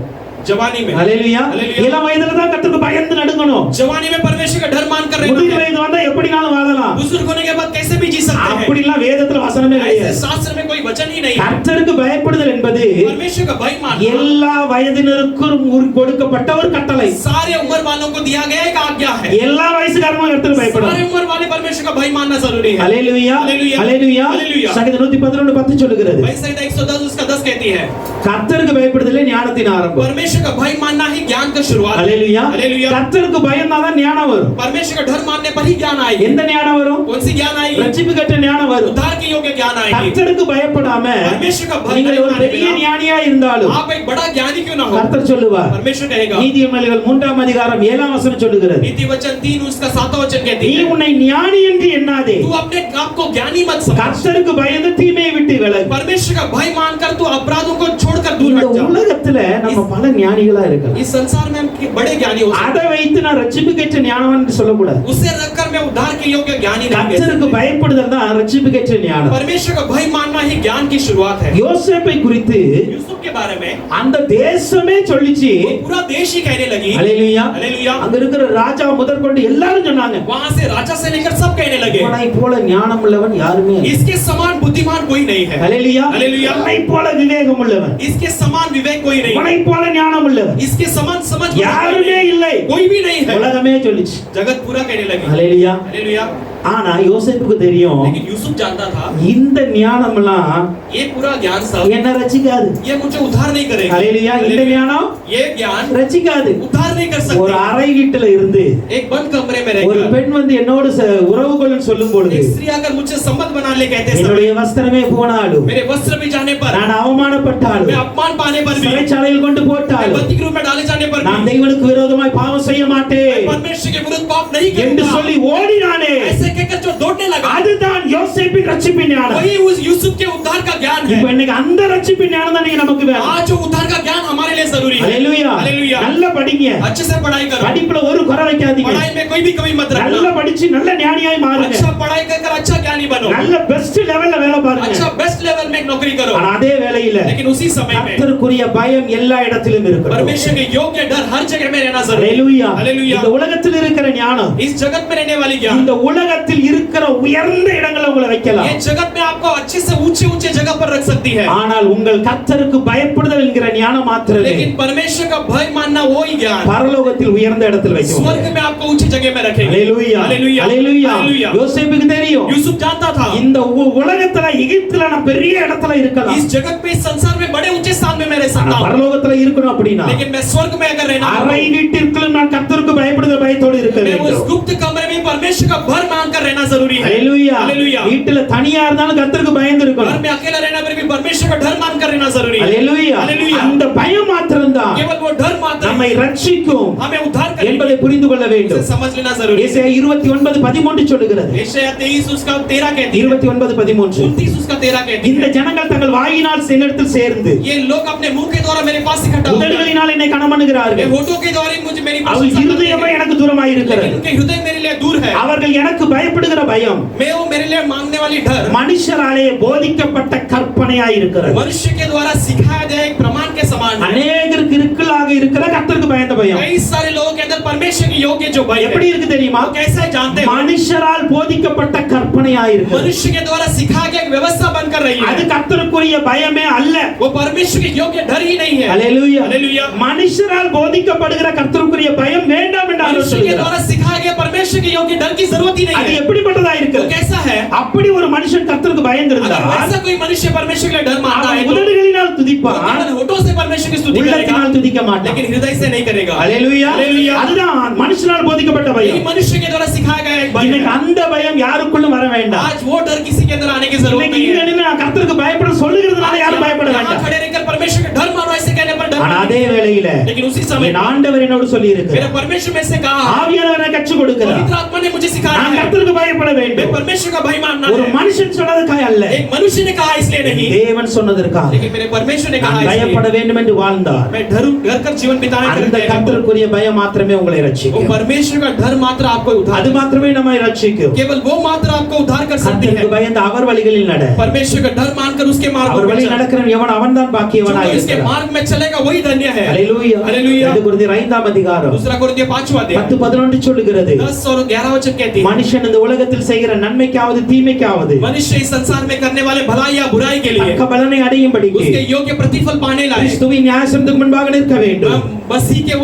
जवानी में। ஹalleluya. हालेलुया। இளம் வயதுல தான் கர்த்தருக்கு பயந்து நடுங்கணும். जवानी में परमेश्वर का डर मानकर रहना முதிர் है। வயது வந்தா எப்படினாலும் வாழலாம். बुजुर्ग होने के बाद कैसे भी जी सकते हैं। அப்படிலாம் வேதத்துல வசனமே ऐसे கிடையாது. शास्त्र में कोई वचन ही नहीं है। கர்த்தருக்கு பயப்படுதல் என்பது परमेश्वर का भय मानना எல்லா வயதினருக்கும் கொடுக்கப்பட்ட ஒரு கட்டளை. सारे उम्र वालों को दिया गया एक आज्ञा है। எல்லா வயசுக்காரங்களும் கர்த்தருக்கு सारे பயப்படணும். उम्र वाले परमेश्वर का भय मानना जरूरी है। ஹalleluya. हालेलुया। ஹalleluya. हालेलुया। சங்கீதம் 111:10 சொல்லுகிறது, वही संहिता 110 उसका 10 कहती है கர்த்தருக்கு பயப்படுதலே ஞானத்தின் ஆரம்பம். परमेश्वर का भय मानना ही ज्ञान का शुरुआत है। ஹalleluya. हालेलुया। கர்த்தருக்கு பயந்தாதான் ஞானம் வரும். परमेश्वर का डर मानने पर ही ज्ञान आएगी। எந்த ஞானம் வரும்? कौन सी ज्ञान आएगी? ரட்சிப்பு கட்ட ஞானம் வரும். उद्धार के योग्य ज्ञान आएगी। கர்த்தருக்கு பயப்படாம परमेश्वर का भय நீங்கள் ஒரு मानने பெரிய बिना ஞானியா இருந்தாலும் आप एक बड़ा ज्ञानी क्यों ना हो, கர்த்தர் சொல்லுவார். परमेश्वर कहेगा। நீதிமொழிகள் 3:7 சொல்லுகிறது, नीति वचन 3 उसका 7 वचन कहती நீ है உன்னை ஞானி என்று எண்ணாதே, तू अपने आप को ज्ञानी मत समझ। கர்த்தருக்கு பயந்து தீமையை விட்டு விலகு. परमेश्वर का भय मानकर तू अपराधों को छोड़कर दूर இந்த हट जा। உலகத்துல நம்ம பல ஞானிகளா இருக்கலாம். इस संसार में हम बड़े ज्ञानी हो सकते அதை வைத்து நான் ரட்சிப்பு கட்ட ஞானவன் என்று சொல்லக்கூடாது. हैं। उसे रखकर मैं उद्धार के योग्य ज्ञानी नहीं कह கர்த்தருக்கு सकता। பயப்படுதல் தான் ரட்சிப்பு கட்ட ஞானம். परमेश्वर का भय मानना ही ज्ञान की शुरुआत है। யோசேப்பை குறித்து यूसुफ के बारे में அந்த தேசமே சொல்லிச்சு. वो पूरा देश ही कहने लगी। ஹalleluya. हालेलुया। அங்க இருக்கிற ராஜா முதற்கொண்டு எல்லாரும் சொன்னாங்க, वहां से राजा से लेकर सब कहने लगे இவனை போல ஞானம் உள்ளவன் யாருமே இல்லை. इसके समान बुद्धिमान कोई नहीं है। ஹalleluya. हालेलुया। இவனை போல விவேகம் உள்ளவன், इसके समान विवेक कोई नहीं இவனை है। போல ஞானம் உள்ளவன் इसके समान समझ யாருமே இல்லை. कोई भी नहीं है। உலகமே சொல்லிச்சு. जगत पूरा कहने लगी। ஹalleluya. हालेलुया। ஆனா யோசேப்புக்கு தெரியும், लेकिन यूसुफ जानता था இந்த ஞானம்லாம் ये पूरा ज्ञान सब என்ன ரட்சிக்காது. ये मुझे उद्धार नहीं करेगा। ஹalleluya. இந்த ஞானம் ये ज्ञान ரட்சிக்காது. उद्धार नहीं कर ஒரு सकता। அறை வீட்டுல இருந்து एक बंद कमरे में ஒரு रहकर பெண் வந்து என்னோடு உறவு கொள்ளுன்னு சொல்லும் பொழுது, एक स्त्री आकर मुझसे संबंध बना ले कहते समय என்னுடைய வஸ்திரமே போனாலும், मेरे वस्त्र में जाने पर, நான் அவமானப்பட்டாலும், मैं अपमान पाने पर भी, சிறைச்சாலையில் கொண்டு मैं போட்டாலும், बंदी गृह में डाले जाने पर நான் भी தெய்வனுக்கு விரோதமாய் பாவம் செய்ய மாட்டேன் परमेश्वर के विरुद्ध पाप नहीं என்று करूंगा சொல்லி ஓடினானே. ऐसे कहकर जो दौड़ने लगा அதுதான் யோசேப்பின் ரட்சிப்பின் ஞானம். वही उस यूसुफ के उद्धार का ज्ञान இப்ப है। இன்னைக்கு அந்த ரட்சிப்பின் ஞானம் தான் நீங்க நமக்கு வேணும். आज जो उद्धार का ज्ञान हमारे लिए जरूरी है। ஹalleluya. हालेलुया। நல்லா படிங்க. अच्छे से पढ़ाई करो। படிப்புல ஒரு குறை வைக்காதீங்க. पढ़ाई में कोई भी कमी मत நல்லா रखना। படிச்சு நல்ல ஞானியாய் மாறுங்க. अच्छा पढ़ाई कर अच्छा ज्ञानी बनो। நல்ல பெஸ்ட் லெவல்ல வேலை பாருங்க. अच्छा बेस्ट लेवल में एक नौकरी करो। ஆனா அதே வேளையில लेकिन उसी समय में கர்த்தருக்குரிய பயம் எல்லா இடத்திலும் இருக்கணும். परमेश्वर के योग्य डर हर जगह में रहना जरूरी है। ஹalleluya. हालेलुया। இந்த உலகத்தில் இருக்கிற ஞானம் इस जगत में रहने वाली ज्ञान இந்த உலகத்தில் இருக்கிற உயர்ந்த இடங்களை உங்களை வைக்கலாம். ये जगत में आपको अच्छे से ऊंचे ऊंचे जगह पर रख सकती है। ஆனால் உங்கள் கர்த்தருக்கு பயப்படுதல் என்கிற ஞானம் மாத்திரமே लेकिन परमेश्वर का भय मानना वो ही ज्ञान பரலோகத்தில் உயர்ந்த இடத்தில் வைக்கும். स्वर्ग में आपको ऊंची जगह में रखेंगे. ஹalleluya हालेलुया ஹalleluya. हालेलुया. யோசேப்புக்கு தெரியும் यूसुफ जानता था இந்த உலகத்துல எகிப்துல நான் பெரிய இடத்துல இருக்கலாம். इस जगत में इस संसार में बड़े ऊंचे स्थान में मैं रह सकता हूं, பரலோகத்துல இருக்கணும் அப்படினா लेकिन मैं स्वर्ग में अगर रहना அறை வீட்டிற்குள் நான் கர்த்தருக்கு பயப்படுகிற பயத்தோடு இருக்க मैं उस வேண்டும். गुप्त कमरे में परमेश्वर का भर मानकर रहना जरूरी है. ஹalleluya हालेलुया. வீட்டுல தனியா இருந்தாலும் கர்த்தருக்கு பயந்து घर இருக்கணும். में अकेला रहना पर भी परमेश्वर का डर मानकर रहना जरूरी है. ஹalleluya. हालेलुया. அந்த பயம் மாத்திரம்தான் केवल वो डर मात्र நம்மை ரட்சிக்கும் हमें उद्धार करेगा, என்பதை புரிந்து கொள்ள வேண்டும். उसे समझ लेना जरूरी है. ஏசாயா 29:13 சொல்லுகிறது. यशायाह 23 उसका 13 कहती है, 29:13 29 उसका 13 कहती இந்த है, ஜனங்கள் தங்கள் வாயினால் என்னிடத்தில் சேர்ந்து ये लोग अपने मुंह के द्वारा मेरे पास इकट्ठा होते हैं, உதடுகளினால் என்னை ये கனமண்ணுகிறார்கள். होठों के द्वारा मुझे मेरी அவர்கள் प्रशंसा करते இருதயமே हैं, எனக்கு தூரமாய் लेकिन இருக்கிறது. उनके हृदय मेरे लिए दूर है. அவர்கள் எனக்கு பயப்படுகிற பயம் मैं वो मेरे लिए मांगने वाली डर மனுஷராலே போதிக்கப்பட்ட கற்பனையாய் இருக்கிறது. मनुष्य के द्वारा सिखाया गया एक प्रमाण के समान है. அநேகருக்கு இருக்குலாக இருக்கிற கர்த்தருக்கு பயந்த பயம் कई सारे लोगों के अंदर परमेश्वर के योग्य जो भय எப்படி है, இருக்கு தெரியுமா? वो कैसे जानते हैं? மனுஷரால் போதிக்கப்பட்ட கற்பனையாய் இருக்கிறது. मनुष्य के द्वारा सिखाया गया एक व्यवस्था बनकर रही அது है, கர்த்தருக்குரிய பயமே அல்ல. वो परमेश्वर के योग्य डर ही नहीं है. ஹalleluya. हालेलुया. மனுஷரால் போதிக்கப்படுகிற கர்த்தருக்குரிய பயம் வேண்டாம் என்று ஆண்டவர் मनुष्य के சொல்கிறார். द्वारा सिखाया गया परमेश्वर के योग्य डर की जरूरत ही नहीं அது है. எப்படிப்பட்டதா वो இருக்கு? कैसा है? அப்படி ஒரு மனுஷன் கர்த்தருக்கு अगर பயந்திருந்தால் वैसा कोई मनुष्य परमेश्वर के लिए डर मानता है அவன் तो உதடுகளினால் वो துதிப்பான், केवल होठों से परमेश्वर की स्तुति करेगा, உள்ளத்தினால் துதிக்க மாட்டான். लेकिन हृदय से नहीं करेगा. ஹalleluya. हालेलुया. அதுதான் மனுஷனால் போதிக்கப்பட்ட यही பயம். मनुष्य के द्वारा सिखाया गया एक भय இன்னைக்கு है. அந்த பயம் யாருக்குள்ளும் வர வேண்டாம். आज वो डर किसी के अंदर आने की जरूरत இன்னைக்கு नहीं இந்த है. இடத்துல நான் கர்த்தருக்கு பயப்பட சொல்லுகிறதுனால யாரும் பயப்பட यहाँ வேண்டாம். खड़े रहकर परमेश्वर का डर मानो ऐसे कहने पर डर ஆனா नहीं. அதே வேளையில लेकिन उसी समय என் ஆண்டவர் என்னோடு சொல்லி मेरा இருக்கிறார். परमेश्वर में से कहा, ஆவியானவர் எனக்கு கற்றுக் கொடுக்கிறார். पवित्र आत्मा ने मुझे सिखाया நான் है, கர்த்தருக்கு பயப்பட मैं வேண்டும். परमेश्वर का भय मानना ஒரு है. மனுஷன் சொன்னதுக்காக அல்ல, एक मनुष्य ने कहा इसलिए नहीं, தேவன் சொன்னதற்காக लेकिन मेरे परमेश्वर ने कहा நான் பயப்பட इसलिए வேண்டும் என்று வாழ்ந்தார். मैं डर कर जीवन बिताने அந்த करते हैं. கர்த்தருக்குரிய பயம் மாத்திரமே உங்களை वो ரட்சிக்கும். परमेश्वर का डर मात्र आपको उद्धार, அது மாத்திரமே நம்மை ரட்சிக்கும். केवल वो मात्र आपको उद्धार कर सकती है. கர்த்தருக்கு பயந்து அவர் வழிகளில் நட. परमेश्वर का डर मानकर उसके मार्ग அவர் पर வழி चल. நடக்கிறவன் எவன் அவன்தான் जो பாக்கியவனாய் कोई इसके இருக்கிறான். मार्ग में चलेगा वही धन्य है. ஹalleluya. हालेलुया. 2 கொரிந்தியர் 5ஆம் அதிகாரம் दूसरा कोरिन्थियों 5वां अध्याय 10-11 சொல்லுகிறது. 10 और 11 वचन कहती है, மனுஷன் இந்த உலகத்தில் செய்கிற நன்மைக்காவது தீமைக்காவது मनुष्य इस संसार में करने वाले भलाई या बुराई के लिए தக்க பலனை அடையும்படிக்கு उसके योग्य प्रतिफल पाने लायक கிறிஸ்துவின் நியாயசனத்துக்கு முன்பாக நிற்க வேண்டும். हम मसीह के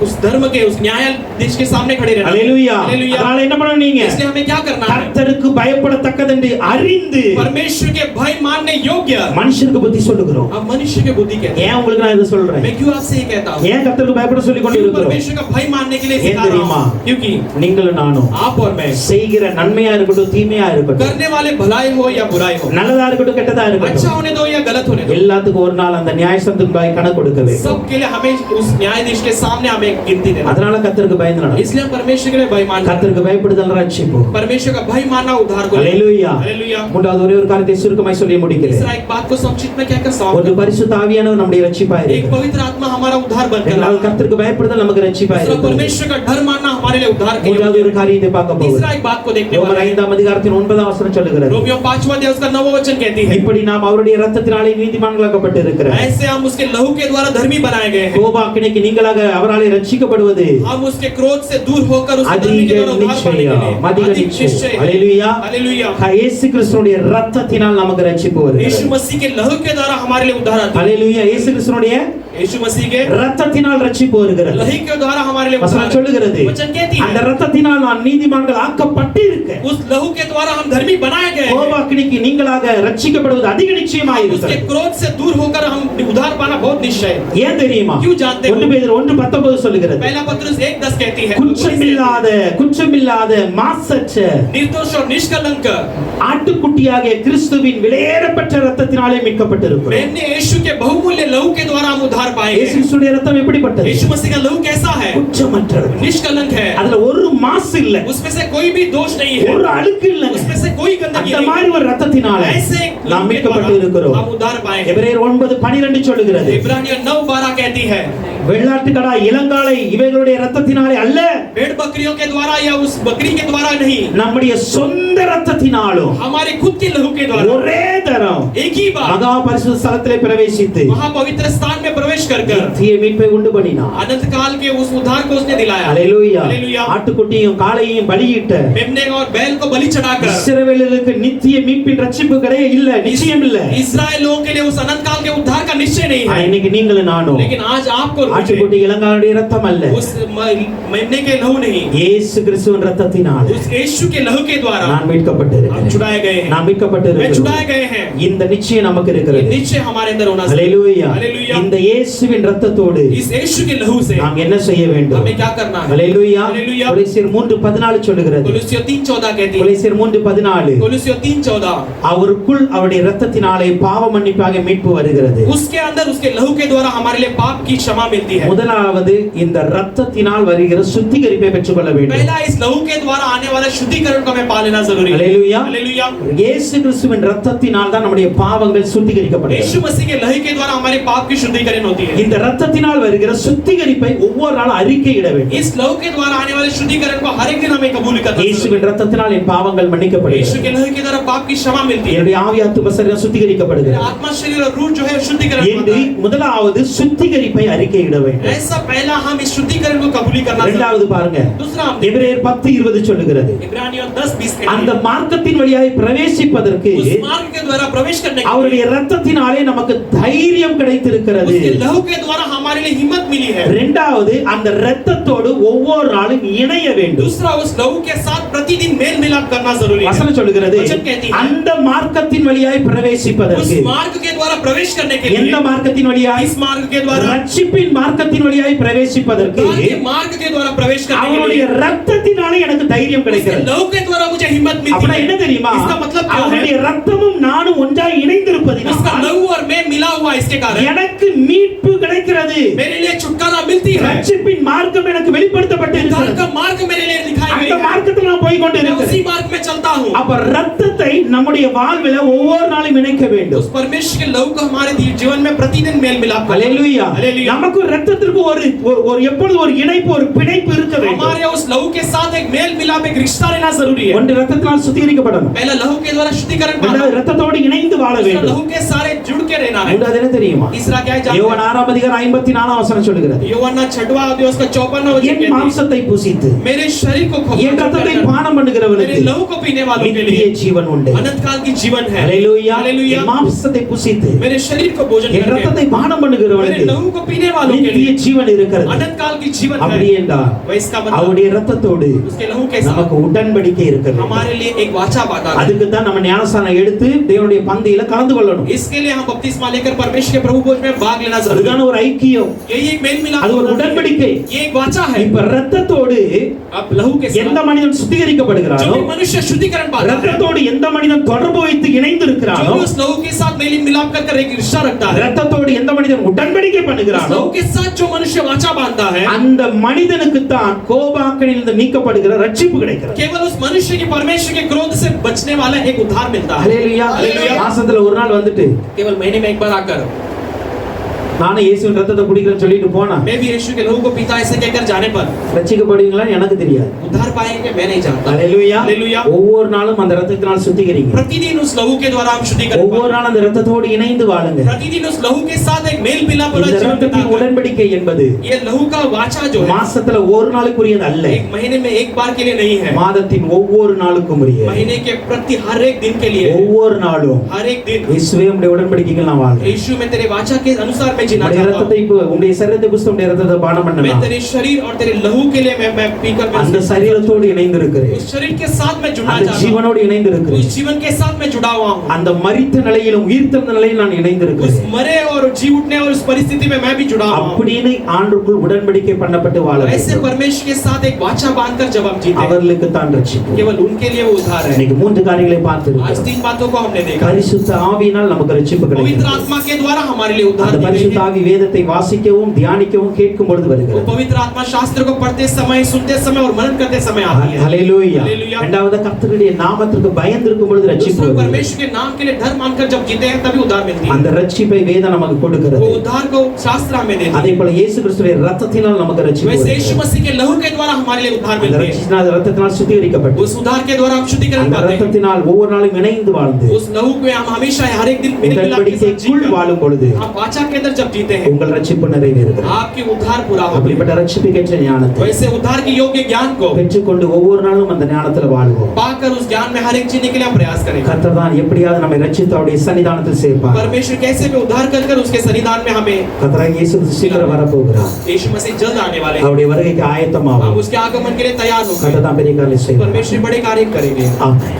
उस धर्म के उस न्यायाधीश के सामने खड़े रहना. ஹalleluya. हालेलुया. அதனால என்ன பண்ணணும் நீங்க? इसलिए हमें क्या करना है? கர்த்தருக்கு பயப்படத்தக்கதென்று அறிந்து परमेश्वर के भय मानने योग्य மனுஷருக்கு புத்தி சொல்லுகிறோம். अब मनुष्य के बुद्धि कहते हैं. ஏன் உங்களுக்கு நான் இதை சொல்றேன்? मैं क्यों आपसे ये कहता हूँ? ஏன் கர்த்தருக்கு பயப்பட சொல்லி கொண்டு क्यों இருக்கிறோம்? परमेश्वर का भय मानने के लिए ஏன் सिखा रहा தெரியுமா? हूँ? क्योंकि நீங்களும் நானும் आप और मैं செய்கிற நன்மையா இருக்கட்டும் தீமையா இருக்கட்டும், करने वाले भलाई हो या बुराई हो, நல்லதா இருக்கட்டும் கெட்டதா अच्छा இருக்கட்டும், होने दो या गलत होने दो, எல்லாத்துக்கும் ஒரு நாள் அந்த நியாயசனத்துக்கு முன்பாக கணக்கு கொடுக்க வேண்டும். सबके लिए हमें उस न्यायाधीश के सामने हमें गिनती देना. அதனால கர்த்தருக்கு பயந்து நட. इसलिए हम परमेश्वर के लिए भय मानना. கர்த்தருக்கு பயப்படுதல் ரட்சிப்பு. परमेश्वर का भय मानना उद्धार को. ஹalleluya. हालेलुया. மூன்றாவது ஒரே ஒரு காரியத்தை சுருக்கமாய் சொல்லி முடிக்கிறேன். तीसरा एक बात को संक्षिप्त में कहकर ஒரு समाप्त. பரிசுத்த ஆவியானவர் நம்முடைய ரட்சிப்பாய் एक இருக்கிறார். पवित्र आत्मा हमारा उद्धार बनकर இரண்டாவது கர்த்தருக்கு பயப்படுதல் நமக்கு ரட்சிப்பாய் दूसरा இருக்கிறது. परमेश्वर का डर मानना हमारे लिए उद्धार के மூன்றாவது लिए. ஒரு காரியத்தை பார்க்க போகிறோம். तीसरा एक बात को देखने ரோமர் वाले हैं. 5ஆம் அதிகாரத்தின் 9ஆம் வசனம் சொல்லுகிறது. रोमियो 5वां अध्याय उसका 9वां वचन कहती है, இப்படி நாம் அவருடைய இரத்தத்தினாலே நீதிமான்களாக்கப்பட்டு இருக்கிறோம். ऐसे हम उसके लहू के द्वारा धर्मी बनाए गए हैं. கோபாக்கினைக்கு நீங்களாக அவராலே ரட்சிக்கப்படுவது हम उसके क्रोध से दूर होकर उसके धर्मी அதிக के द्वारा उद्धार पाने के लिए. நிச்சயம், அதிக अधिक நிச்சயம். निश्चय. ஹalleluya. हालेलुया. இயேசு கிறிஸ்துவினுடைய இரத்தத்தினால் நமக்கு ரட்சிப்பு வருகிறது. यीशु मसीह के लहू के द्वारा हमारे लिए उद्धार आता है. ஹalleluya. இயேசு கிறிஸ்துவினுடைய यीशु मसीह के இரத்தத்தினால் ரட்சிப்பு வருகிறது. लहू के द्वारा हमारे लिए उद्धार வசனம் சொல்லுகிறது. वचन कहती அந்த है, இரத்தத்தினால் நான் நீதிமான்கள் ஆக்கப்பட்டிருக்க. उस लहू के द्वारा हम धर्मी बनाए गए हैं. கோபாக்கினைக்கு நீங்களாக ரட்சிக்கப்படுவது அதிக நிச்சயமாய் उसके இருக்கிறது. क्रोध से दूर होकर हम उद्धार पाना बहुत निश्चय है. ஏன் தெரியுமா? क्यों जानते हो? 1 பேதுரு 1:19 சொல்லுகிறது. पहला पत्रस 1:10 कहती है, குற்றமில்லாத மாசற்ற निर्दोष और निष्कलंक ஆட்டுக்குட்டியாகிய கிறிஸ்துவின் விலையேறப்பட்ட இரத்தத்தினாலே மீட்கப்பட்டிருக்கிறோம். मैंने यीशु के बहुमूल्य लहू के द्वारा हम उद्धार पाए இயேசு हैं. கிறிஸ்துவின் இரத்தம் எப்படிப்பட்டது? यीशु मसीह का लहू कैसा है? குற்றமற்றது. निष्कलंक है. அதுல ஒரு மாசு இல்ல, उसमें से कोई भी दोष नहीं है. ஒரு அழுக்கு இல்ல. उसमें से कोई गंदगी அந்த नहीं மாதிரி है. ஒரு இரத்தத்தினால ऐसे நாம் लहू के மீட்கப்பட்டு द्वारा இருக்கிறோம். हम उद्धार पाए हैं. எபிரேயர் 9:12 சொல்லுகிறது. इब्रानियों 9:12 कहती है, வெள்ளாட்டுக்கடா இளங்காளை இவைகளுடைய இரத்தத்தினாலே அல்ல, भेड़ बकरियों के द्वारा या उस बकरी के द्वारा नहीं, நம்முடைய சொந்த இரத்தத்தினாலும் हमारे खुद के लहू के द्वारा ஒரே தரம் एक ही बार மகா பரிசுத்த ஸ்தலத்திலே பிரவேசித்து महापवित्र स्थान में प्रवेश प्रवेश कर कर நித்திய மீட்பை உண்டு பண்ணினார். अनंत काल के उस उद्धार को उसने दिलाया। ஹalleluya. हालेलुया। ஆட்டுக்குட்டியையும் காளையையும் பலியிட்ட मेमने और बैल को बलि चढ़ाकर இஸ்ரவேலருக்கு நித்திய மீட்பின் ரட்சிப்பு கிடையாது, இல்ல, நிச்சயம் இல்ல. इस्राएल लोगों के लिए उस अनंत काल के उद्धार का निश्चय नहीं है। இன்னைக்கு நீங்களும் நானும் लेकिन आज आपको ஆட்டுக்குட்டி இளங்காளுடைய ரத்தம் அல்ல, उस मेमने के लहू नहीं, இயேசு கிறிஸ்துவின் ரத்தத்தினால் उस यीशु के लहू के द्वारा நான் மீட்கப்பட்டிருக்கிறேன். हम छुड़ाए गए हैं। நாம் மீட்கப்பட்டிருக்கிறோம். छुड़ाए गए हैं। இந்த நிச்சயம் நமக்கு ये இருக்கிறது. निश्चय हमारे अंदर होना चाहिए। ஹalleluya. हालेलुया। இந்த இயேசுவின் ரத்தத்தோடு इस यीशु के लहू से நாம் என்ன செய்ய வேண்டும்? हमें क्या करना है? ஹalleluya. हालेलुया। கொலோசியர் 3:14 சொல்லுகிறது. कोलोसियों 3:14 कहती है। கொலோசியர் 3:14 कोलोसियों 3:14 அவருக்குள் அவருடைய இரத்தத்தினாலே பாவ மன்னிப்பாக மீட்பு வருகிறது. उसके अंदर उसके लहू के द्वारा हमारे लिए पाप की क्षमा मिलती है। முதலாவது இந்த இரத்தத்தினால் வருகிற சுத்திகரிப்பை பெற்றுக்கொள்ள வேண்டும். पहला इस लहू के द्वारा आने वाला शुद्धिकरण को हमें पा लेना जरूरी है। हालेलुया। हालेलुया। இயேசு கிறிஸ்துவின் இரத்தத்தினால் தான் நம்முடைய பாவங்கள் சுத்திகரிக்கப்படுகிறது. यीशु मसीह के लहू के द्वारा हमारे पाप की शुद्धिकरण होती है। இந்த இரத்தத்தினால் வருகிற சுத்திகரிப்பை ஒவ்வொரு நாள் அறிக்கையிட வேண்டும். इस लहू के द्वारा आने वाले शुद्धिकरण को हर एक दिन हमें कबूल करना है। இயேசுவின் இரத்தத்தினால் என் பாவங்கள் மன்னிக்கப்படுகிறது. यीशु के लहू के द्वारा पाप की क्षमा मिलती है। என்னுடைய ஆவி ஆத்தும சரீரம் சுத்திகரிக்கப்படுகிறது. आत्मा शरीर और रूह जो है शुद्धिकरण என்று होता है। முதலாவது சுத்திகரிப்பை அறிக்கையிட வேண்டும். ऐसा पहला हम इस शुद्धिकरण को कबूली करना இரண்டாவது பாருங்க, दूसरा हम எபிரேயர் 10:20 சொல்லுகிறது, इब्रानियों 10:20 के அந்த மார்க்கத்தின் வழியாய் பிரவேசிப்பதற்கு उस मार्ग के द्वारा प्रवेश करने के அவருடைய இரத்தத்தினாலே நமக்கு தைரியம் கிடைத்திருக்கிறது. उसके लहू के द्वारा हमारे लिए हिम्मत मिली है। இரண்டாவது அந்த இரத்தத்தோடு ஒவ்வொரு நாளும் இணைய வேண்டும். दूसरा उस लहू के साथ प्रतिदिन मेल मिलाप करना जरूरी है। வசனம் சொல்லுகிறது, वचन कहती है அந்த மார்க்கத்தின் வழியாய் उस பிரவேசிப்பதற்கு, मार्ग के द्वारा प्रवेश करने के लिए எந்த மார்க்கத்தின் வழியாய்? इस मार्ग के द्वारा ரட்சிப்பின் மார்க்கத்தின் வழியாய் பிரவேசிப்பதற்கு उद्धार के मार्ग के द्वारा प्रवेश करने के அவருடைய लिए இரத்தத்தினாலே எனக்கு தைரியம் उसके கிடைக்கிறது. लहू के द्वारा मुझे हिम्मत मिलती அப்படினா है। என்ன தெரியுமா? इसका मतलब क्या அவருடைய है? இரத்தமும் நானும் ஒன்றாய் उसका இணைந்திருப்பதினால் लहू और मैं मिला हुआ इसके कारण எனக்கு மீட்பு கிடைக்கிறது. मेरे लिए छुटकारा मिलती है। ரட்சிப்பின் மார்க்கம் எனக்கு उद्धार வெளிப்படுத்தப்பட்டிருக்கிறது. का मार्ग मेरे लिए दिखाई அந்த गई है। மார்க்கத்தில் நான் போய் मैं उसी கொண்டிருக்கிறேன். मार्ग में चलता हूँ। அப்ப இரத்தத்தை நம்முடைய வாழ்வில ஒவ்வொரு நாளும் இணைக்க வேண்டும். उस परमेश्वर के लहू को हमारे जीवन में प्रतिदिन मेल मिलाप करना। ஹalleluya. हालेलुया। நமக்கு இரத்தத்திற்கு ஒரு எப்பொழுது ஒரு இணைப்பு, ஒரு பிணைப்பு இருக்க வேண்டும். हमारे उस लहू के साथ एक मेल मिलाप, एक रिश्ता रहना जरूरी है। ஒன்று இரத்தத்தினால் சுத்திகரிக்கப்படணும். पहला लहू के द्वारा शुद्धिकरण पाना, இரண்டாவது இரத்தத்தோடு இணைந்து வாழ दूसरा வேண்டும். लहू के सारे जुड़ के रहना है। மூன்றாவது என்ன தெரியுமா? तीसरा क्या है जानते யோவான் 6:54 சொல்லுகிறது, यूहन्ना 6वां अध्याय उसका 54वां वचन என் कहता है, மாம்சத்தை புசித்து मेरे शरीर को என் இரத்தத்தை பானம் मेरे பண்ணுகிறவனுக்கு लहू को पीने वालों के நித்திய लिए ஜீவன் உண்டு. अनंत काल की जीवन है। ஹalleluya. हालेलुया। என் மாம்சத்தை புசித்து मेरे शरीर को भोजन என் இரத்தத்தை करके பானம் मेरे பண்ணுகிறவனுக்கு लहू को पीने वालों के நித்திய लिए ஜீவன் இருக்கிறது. अनंत काल की जीवन அப்படி है। என்றால் वह इसका मतलब அவருடைய இரத்தத்தோடு उसके लहू के நமக்கு साथ உடன்படிக்கை இருக்கிறது. हमारे लिए एक वाचा बांधा है। அதுக்கு தான் நம்ம ஞானஸ்நானம் எடுத்து தேவனுடைய பந்தியில கலந்து கொள்ளணும். इसके लिए हम बपतिस्मा लेकर परमेश्वर के प्रभु भोज में भाग लेना जरूरी அதுதான் है। ஒரு ஐக்கியம், यही एक मेल मिलाप அது ஒரு होना चाहिए। உடன்படிக்கை. ये एक वाचा है। இப்ப இரத்தத்தோடு अब लहू के எந்த साथ மனிதன் जो சுத்திகரிக்கப்படுகிறானோ, भी मनुष्य शुद्धिकरण पाता है, இரத்தத்தோடு எந்த மனிதன் தொடர்பு வைத்து இணைந்து जो இருக்கிறானோ, भी उस लहू के साथ मेल मिलाप कर एक रिश्ता रखता है, இரத்தத்தோடு எந்த மனிதன் உடன்படிக்கை उस பண்ணுகிறானோ, लहू के साथ जो मनुष्य वाचा बांधता है, அந்த மனிதனுக்கு தான் கோபாக்கனிலிருந்து நீக்கப்படுகிற ரட்சிப்பு கிடைக்கிறது. केवल उस मनुष्य की परमेश्वर के क्रोध से बचने वाला एक उद्धार मिलता है। ஹalleluya. हालेलुया। மாசத்துல ஒரு நாள் வந்துட்டு केवल महीने में एक बार आकर நானும் இயேசுவின் ரத்தத்தை குடிக்கிறேன்னு சொல்லிட்டு போனா मैं भी यीशु के लहू को पीता ऐसे कहकर जाने पर ரட்சிக்கப்படுவீங்களான்னு எனக்கு தெரியாது. उद्धार पाएंगे मैं नहीं जानता। ஹalleluya. हालेलुया। ஒவ்வொரு நாளும் அந்த ரத்தத்தினால் சுத்திகரிங்க. प्रतिदिन उस लहू के द्वारा हम शुद्धिकरण ஒவ்வொரு पाते हैं। நாளும் அந்த ரத்தத்தோடு இணைந்து வாழுங்க. प्रतिदिन उस लहू के साथ एक मेल मिलाप वाला இந்த जीवन ரத்தத்தின் बिताकर, உடன்படிக்கை என்பது ये लहू का वाचा जो है மாசத்துல ஒரு நாளுக்குரியது அல்ல, एक महीने में एक बार के लिए नहीं है, மாதத்தின் ஒவ்வொரு நாளுக்கும் உரியது. महीने के प्रति हर एक दिन के लिए है। ஒவ்வொரு நாளும் हर एक दिन இயேசுவே உம்முடைய உடன்படிக்கைகள் நான் வாழ்றேன். यीशु में तेरे वाचा के अनुसार मैं जीना உம்முடைய चाहता ரத்தத்தை हूँ। உம்முடைய சரீரத்தை புசித்து உம்முடைய ரத்தத்தை பானம் मैं பண்ணலாம். तेरे शरीर और तेरे लहू के लिए मैं पीकर அந்த சரீரத்தோடு இணைந்து இருக்கிறேன். उस शरीर के साथ मैं जुड़ना அந்த चाहता हूँ। ஜீவனோடு இணைந்து இருக்கிறேன். उस जीवन के साथ मैं जुड़ा हुआ हूँ। அந்த மரித்த நிலையிலும் உயிர்த்தெழுந்த நிலையில் நான் இணைந்து उस இருக்கிறேன். मरे और जी उठने और उस परिस्थिति में मैं भी जुड़ा हुआ हूँ। அப்படின்னு ஆண்டுக்குள் உடன்படிக்கை பண்ணப்பட்டு வாழ ऐसे வேண்டும். परमेश्वर के साथ एक वाचा बांधकर जब हम जीते हैं, அவர்களுக்கு தான் ரட்சிப்பு. केवल उनके लिए वो उद्धार है। இன்னைக்கு மூன்று காரியங்களை आज பார்த்திருக்கிறோம். 3 बातों को हमने देखा। பரிசுத்த ஆவியினால் நமக்கு ரட்சிப்பு पवित्र கிடைக்கிறது. आत्मा के द्वारा हमारे लिए उद्धार அந்த दी गई பரிசுத்த है। ஆவி வேதத்தை வாசிக்கவும் தியானிக்கவும் கேட்கும் பொழுது वो வருகிறது. पवित्र आत्मा शास्त्र को पढ़ते समय, सुनते समय और मनन करते समय आती है। ஹalleluya. हालेलुया। இரண்டாவது கர்த்தருடைய நாமத்திற்கு பயந்திருக்கும் பொழுது ரட்சிப்பு दूसरा வருகிறது. परमेश्वर के नाम के लिए डर मानकर जब जीते हैं तभी उद्धार मिलती है। அந்த ரட்சிப்பை வேதம் நமக்கு கொடுக்கிறது. वो उद्धार को शास्त्र हमें देती அதே है। போல இயேசு கிறிஸ்துவின் இரத்தத்தினால் நமக்கு ரட்சிப்பு वैसे यीशु வருகிறது. मसीह के लहू के द्वारा हमारे लिए उद्धार அந்த मिलती है। ரத்தத்தினால் சுத்திகரிக்கப்பட்டு उस उद्धार के द्वारा हम शुद्धिकरण அந்த पाते हैं। ரத்தத்தினால் ஒவ்வொரு நாளும் இணைந்து வாழ்ந்து उस लहू में हम हमेशा हर एक दिन मेल मिलाप के साथ உடன்படிக்கைக்குள் जीकर, வாழும் பொழுது हम वाचा के अंदर जब तक जीते हैं உங்கள் ரட்சிப்பு நிறைவேறுகிறது. आपकी उद्धार पूरा हो அப்படிப்பட்ட ரட்சிப்புக்கேற்ற ஞானத்தை वैसे उद्धार के योग्य ज्ञान को பெற்றுக்கொண்டு ஒவ்வொரு நாளும் அந்த ஞானத்துல வாழ்வோம். पाकर उस ज्ञान में हर एक जीने के लिए हम प्रयास करें கர்த்தர் தான் எப்படியாவது நம்மை ரட்சித்து அவருடைய சன்னிதானத்தில் சேர்ப்பார். परमेश्वर कैसे भी उद्धार कर उसके सन्निधान में हमें கர்த்தராகிய இயேசு கிறிஸ்து சீக்கிரம் வரப்போகிறார். यीशु मसीह जल्द आने वाले हैं அவருடைய வருகைக்கு हम ஆயத்தமாவோம். उसके आगमन के लिए तैयार हो கர்த்தர் தான் பெரிய காரியங்களை செய்வார். परमेश्वर बड़े कार्य करेंगे ஆமென்.